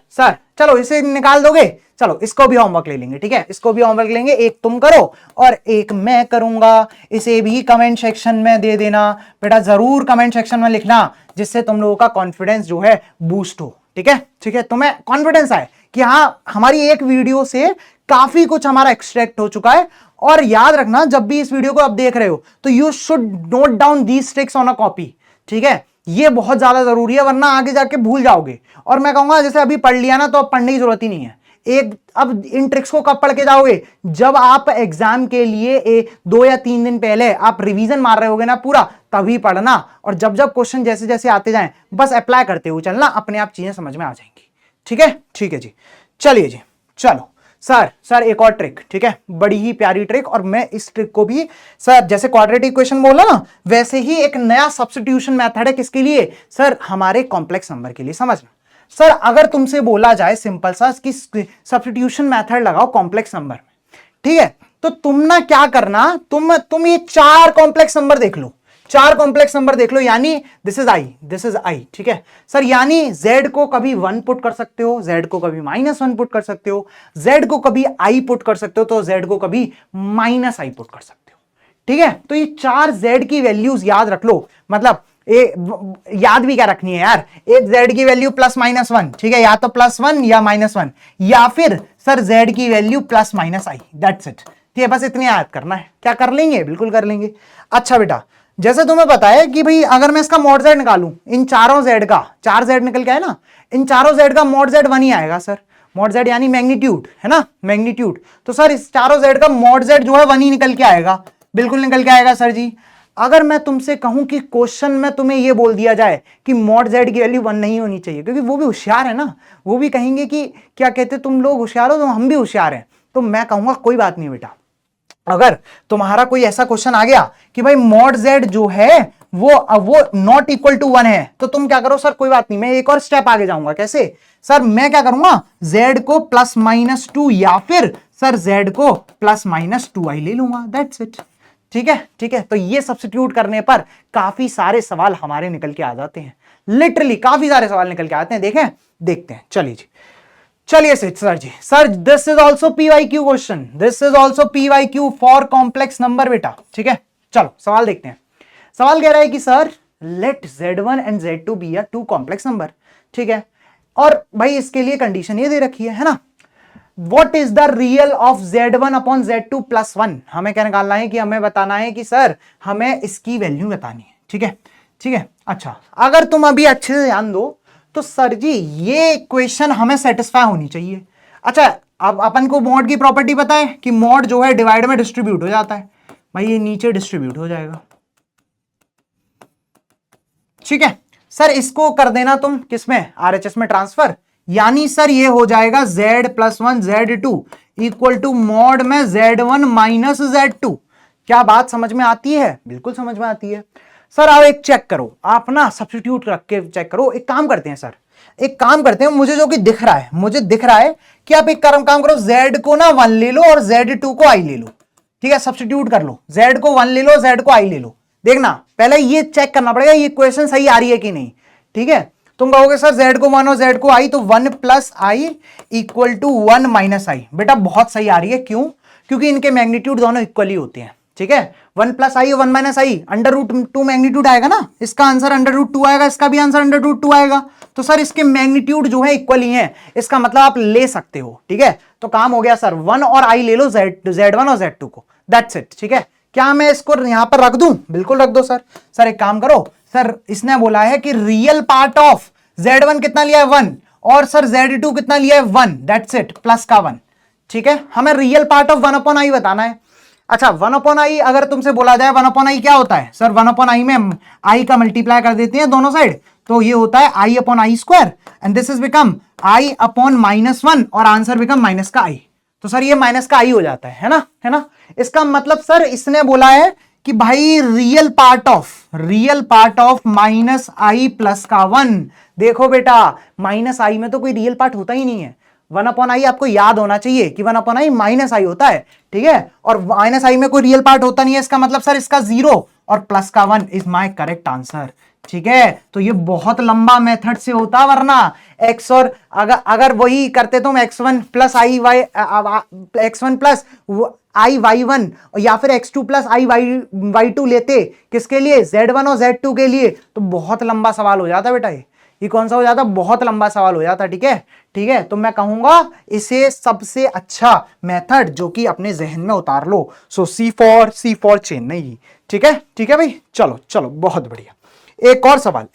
चलो इसे निकाल दोगे, चलो इसको भी होमवर्क ले लेंगे, ठीक है, इसको भी होमवर्क लेंगे, एक तुम करो और एक मैं करूंगा। इसे भी कमेंट सेक्शन में दे देना बेटा, जरूर कमेंट सेक्शन में लिखना, जिससे तुम लोगों का कॉन्फिडेंस जो है बूस्ट हो, ठीक है, ठीक है, तुम्हें कॉन्फिडेंस आए कि हाँ हमारी एक वीडियो से काफी कुछ हमारा एक्सट्रैक्ट हो चुका है। और याद रखना, जब भी इस वीडियो को आप देख रहे हो तो you should note down these tricks on a copy, ठीक है, ये बहुत ज्यादा जरूरी है, वरना आगे जाके भूल जाओगे। और मैं कहूंगा जैसे अभी पढ़ लिया ना, तो अब पढ़ने की जरूरत ही नहीं है। अब इन ट्रिक्स को कब पढ़ के जाओगे, जब आप एग्जाम के लिए 2 या 3 दिन पहले आप रिवीजन मार रहे होगे ना पूरा, तभी पढ़ना। और जब जब क्वेश्चन जैसे जैसे आते जाएं, बस अप्लाई करते हुए चलना, अपने आप चीजें समझ में आ जाएंगी, ठीक है, ठीक है जी। चलिए जी, चलो सर एक और ट्रिक, ठीक है, बड़ी ही प्यारी ट्रिक। और मैं इस ट्रिक को भी सर, जैसे क्वाड्रेटिक इक्वेशन बोला ना, वैसे ही एक नया सब्स्टिट्यूशन मेथड है, किसके लिए सर, हमारे कॉम्प्लेक्स नंबर के लिए। समझना सर, अगर तुमसे बोला जाए सिंपल सा कि सब्स्टिट्यूशन मेथड लगाओ कॉम्प्लेक्स नंबर में, ठीक है, तो तुम ना क्या करना, तुम ये 4 कॉम्प्लेक्स नंबर देख लो, 4 कॉम्प्लेक्स नंबर देख लो, यानी दिस इज आई, ठीक है सर, यानी z को कभी 1 पुट कर सकते हो, z को कभी -1 पुट कर सकते हो, z को कभी i पुट कर सकते हो, तो z को कभी -i पुट कर सकते हो, ठीक है। तो ये 4 z की वैल्यूज याद रख लो, मतलब याद भी क्या रखनी है यार, एक z की वैल्यू +-1, ठीक है, या तो +1 या -1, या फिर सर z की वैल्यू +-i, दैट्स इट, ठीक है, बस इतनी याद करना है। क्या कर लेंगे? बिल्कुल कर लेंगे। अच्छा बेटा, जैसे तुम्हें पता है कि भाई अगर मैं इसका मॉड जेड निकालूं, इन चारों जेड का, 4 जेड निकल के आए ना, इन चारों जेड का मॉड जेड 1 ही आएगा सर। मॉड जेड यानी मैग्नीट्यूड, है ना, मैग्नीट्यूड। तो सर इस चारों जेड का मॉड जेड जो है 1 ही निकल के आएगा। बिल्कुल निकल के आएगा सर जी। अगर मैं तुमसे कहूं कि क्वेश्चन में तुम्हें यह बोल दिया जाए कि मॉड जेड की वैल्यू 1 नहीं होनी चाहिए, क्योंकि वो भी होशियार है ना, वो भी कहेंगे कि क्या कहते तुम लोग होशियार हो तो हम भी होशियार हैं, तो मैं कहूंगा कोई बात नहीं बेटा, अगर तुम्हारा कोई ऐसा क्वेश्चन आ गया कि भाई मॉड जेड जो है वो नॉट इक्वल टू 1 है, तो तुम क्या करो सर, कोई बात नहीं, मैं एक और स्टेप आगे जाऊंगा। कैसे सर? मैं क्या करूंगा, जेड को +-2 या फिर सर जेड को +-2i ले लूंगा, दैट्स इट। ठीक है, ठीक है। तो ये सब्स्टिट्यूट करने पर काफी सारे सवाल हमारे निकल के आ जाते हैं, लिटरली काफी सारे सवाल निकल के आते हैं। देखें, देखते हैं, चलिए जी, चलिए सर जी, sir this is also PYQ question, this is also PYQ for complex number बेटा। ठीक है, चलो सवाल देखते हैं। सवाल कह रहा है कि sir let Z1 and Z2 be a 2 complex number. ठीक है, और भाई इसके लिए कंडीशन ये दे रखी है ना, What is the real of Z1 upon Z2 +1? हमें क्या निकालना है कि हमें बताना है कि सर हमें इसकी वैल्यू बतानी है। ठीक है, ठीक है। अच्छा, अगर तुम अभी अच्छे से ध्यान दो तो सर जी ये इक्वेशन हमें सेटिस्फाई होनी चाहिए। अच्छा, अब अपन को मॉड की प्रॉपर्टी पता है कि मॉड जो है डिवाइड में डिस्ट्रीब्यूट हो जाता है, भाई ये नीचे डिस्ट्रीब्यूट हो जाएगा। ठीक है सर, इसको कर देना तुम किसमें, RHS में ट्रांसफर, यानी सर ये हो जाएगा Z+1 Z2 equal to mod में Z1 माइनस Z2। क्या बात समझ में आती है? बिल्कुल समझ में आती है सर। आप एक चेक करो, आप ना सब्स्टिट्यूट रख के चेक करो। एक काम करते हैं सर, एक काम करते हैं, मुझे जो कि दिख रहा है, मुझे दिख रहा है कि आप एक काम करो, Z को ना 1 ले लो और Z2 को I ले लो। ठीक है, सब्स्टिट्यूट कर लो, Z को 1 ले लो, Z को I ले लो। देखना, पहले ये चेक करना पड़ेगा ये इक्वेशन सही आ रही है कि नहीं। ठीक है, तुम कहोगे सर Z को 1 और Z को I, तो 1 + I इक्वल टू 1 - I। बेटा बहुत सही आ रही है, क्यों? क्योंकि इनके मैग्नीट्यूड दोनों इक्वली होते हैं। ठीक है, 1 + I 1 - I, √2 मैग्नीट्यूड आएगा ना, इसका आंसर √2 आएगा, इसका भी आंसर √2 आएगा। तो सर इसके मैग्नीट्यूड जो है इक्वली हैं, इसका मतलब आप ले सकते हो। ठीक है, तो काम हो गया सर, 1 और I ले लो, Z1 और Z2 को, दैट्स इट। ठीक है, क्या मैं इसको यहां पर रख दूं? बिल्कुल रख दो सर। सर एक काम करो सर, इसने बोला है कि रियल पार्ट ऑफ Z1 कितना लिया है 1, और सर Z2 कितना लिया है 1, दैट्स इट, प्लस का 1। ठीक है, हमें रियल पार्ट ऑफ 1/I बताना है। अच्छा, 1/I अगर तुमसे बोला जाए 1/I क्या होता है सर? 1/I में I का मल्टीप्लाई कर देते हैं दोनों साइड, तो ये होता है I/I² and this is become I/-1 और आंसर बिकम माइनस का I। तो सर ये माइनस का I हो जाता है ना, है ना। इसका मतलब सर इसने बोला है कि भाई real part of -I plus का 1। देखो बेटा, -I में तो कोई रियल पार्ट होता ही नहीं है। 1/I आपको याद होना चाहिए कि 1/I -I होता है। ठीक है, और -I में कोई रियल पार्ट होता नहीं है, इसका मतलब सर इसका 0 और प्लस का 1 इज माय करेक्ट आंसर। ठीक है, तो ये बहुत लंबा मेथड से होता, वरना x और अगर वही करते तो x1 + I/y1 या फिर x2 + I/y2 लेते, किसके लिए? Z1 और Z2 के लिए, तो बहुत लंबा सवाल हो जाता बेटा। ये कौन सा हो जाता? बहुत लंबा सवाल हो जाता। ठीक है, ठीक है, तो मैं कहूंगा इसे सबसे अच्छा मेथड जो कि अपने जहन में उतार लो, सो C फॉर चेन्नई। ठीक है, ठीक है भाई, चलो चलो, बहुत बढ़िया। एक और सवाल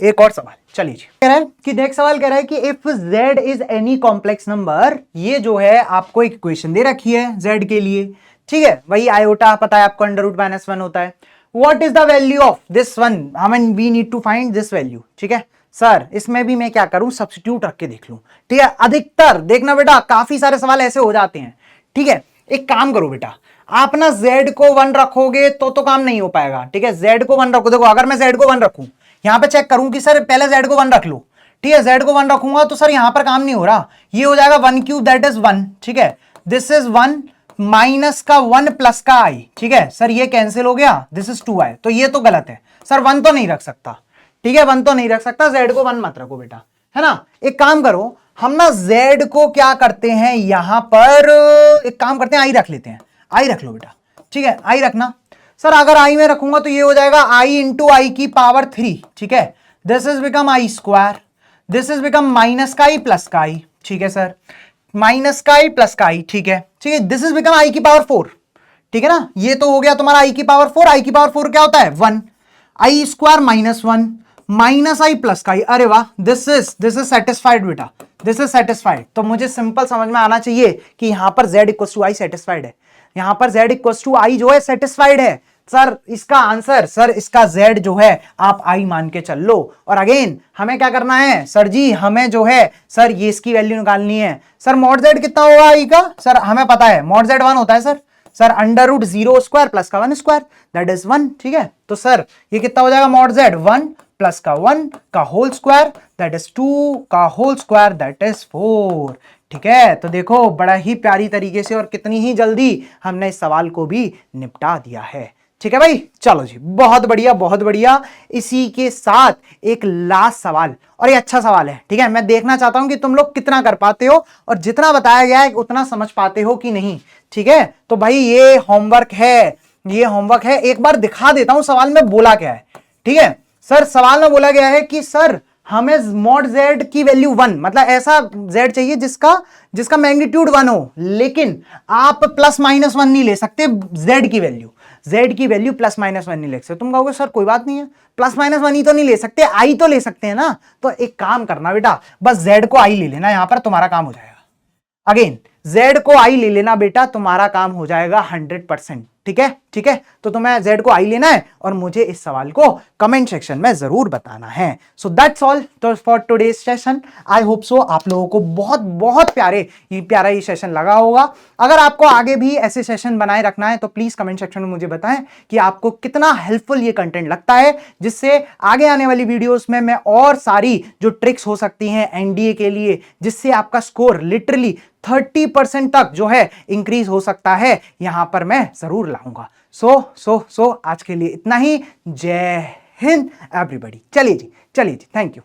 चलिए जी। कह रहा है कि देख, सवाल कह रहा है कि if Z is any complex number, ये जो है आपको एक इक्वेशन दे रखी है Z के लिए। ठीक है, वही आयोटा पता है आपको, √-1 होता है। What is the value of this one? हमें we need to find this value. ठीक है सर, इसमें भी मैं क्या करूं, सब्स्टिट्यूट रख के देख लूं। ठीक है, अधिकतर देखना बेटा, काफी सारे सवाल ऐसे हो जाते हैं। ठीक है, एक काम करो बेटा, आप ना Z को 1 रखोगे तो काम नहीं हो पाएगा। ठीक है, Z को 1 रखो। देखो, अगर मैं Z को 1 रखूं, यहां पे चेक करूं कि सर पहले Z को 1 रख लो। ठीक है, Z को 1 रखूंगा तो सर यहां पर काम नहीं हो रहा, ये हो जाएगा 1³ दैट इज 1। ठीक है, दिस इज 1 माइनस का 1 प्लस का I। ठीक है सर, ये कैंसिल हो गया, दिस इज 2I, तो ये तो गलत है सर, 1 तो नहीं रख सकता। ठीक है, 1 तो नहीं रख सकता, Z को 1 मत रखो बेटा, है ना। एक काम करो, हम ना Z को क्या करते हैं, यहां पर एक काम करते हैं, I रख लेते हैं। I रख लो बेटा। ठीक है, I रखना सर, अगर I में रखूंगा तो ये हो जाएगा I × I⁻3। ठीक है, this is become I², this is become minus का I प्लस का I। ठीक है सर, माइनस का I प्लस का I। ठीक है, ठीक है, दिस इज बिकम I⁻4। ठीक है ना। ये तो हो गया तुम्हारा आई की पावर 4, आई की पावर 4 क्या होता है 1, आई स्क्वायर माइनस 1 माइनस आई प्लस का आई। अरे वाह, दिस इज सेटिस्फाइड बेटा, दिस इज सेटिस्फाइड। तो मुझे सिंपल समझ में आना चाहिए कि यहां पर z equal to i satisfied है, यहां पर z इक्वल टू आई जो है सेटिस्फाइड है। सर इसका आंसर, सर इसका z जो है आप i मान के चल लो। और अगेन हमें क्या करना है सर जी, हमें जो है सर ये इसकी वैल्यू निकालनी है। सर मॉड z कितना होगा i का, सर हमें पता है मॉड z 1 होता है sir under root 0 square plus का 1 स्क्वायर दैट इज 1। ठीक है, तो सर ये कितना हो जाएगा मॉड z 1 प्लस का 1 का होल स्क्वायर दैट इज 2 का होल स्क्वायर दैट इज 4। ठीक है, तो देखो बड़ा ही प्यारी तरीके से और कितनी ही जल्दी हमने इस सवाल को भी निपटा दिया है। ठीक है भाई, चलो जी, बहुत बढ़िया बहुत बढ़िया। इसी के साथ एक लास्ट सवाल, और ये अच्छा सवाल है। ठीक है, मैं देखना चाहता हूं कि तुम लोग कितना कर पाते हो और जितना बताया गया है उतना समझ पाते हो कि नहीं। ठीक है, तो भाई ये होमवर्क है, ये होमवर्क है। एक बार दिखा देता हूं सवाल में बोला क्या है। ठीक है सर, सवाल में बोला गया है कि सर हमें मॉड z की वैल्यू 1, मतलब ऐसा z चाहिए जिसका मैग्नीट्यूड 1 हो, लेकिन आप प्लस माइनस 1 नहीं ले सकते। z की वैल्यू प्लस माइनस 1 नहीं ले सकते। तुम कहोगे सर कोई बात नहीं है, प्लस माइनस 1 ही तो नहीं ले सकते, आई तो ले सकते हैं ना। तो एक काम करना बेटा, बस z को आई ले लेना, यहां पर तुम्हारा काम हो जाएगा। अगेन z को आई ले लेना बेटा, तुम्हारा काम हो जाएगा 100%। ठीक है, ठीक है, तो तुम्हें z को आई लेना है और मुझे इस सवाल को कमेंट सेक्शन में जरूर बताना है। So that's all for today's session. I hope सो आप लोगों को बहुत बहुत प्यारा ये सेशन लगा होगा। अगर आपको आगे भी ऐसे सेशन बनाए रखना है तो प्लीज कमेंट सेक्शन में मुझे बताएं कि आपको कितना हेल्पफुल ये कंटेंट लगता है, जिससे आगे आने वाली वीडियोस में मैं और सारी जो ट्रिक्स हो सकती हैं एनडीए के लिए, जिससे आपका स्कोर लिटरली 30% तक जो है इंक्रीज हो सकता है, यहां पर मैं जरूर लाऊंगा। सो आज के लिए इतना ही। जय हिंद एवरीबॉडी। चलिए जी, थैंक यू।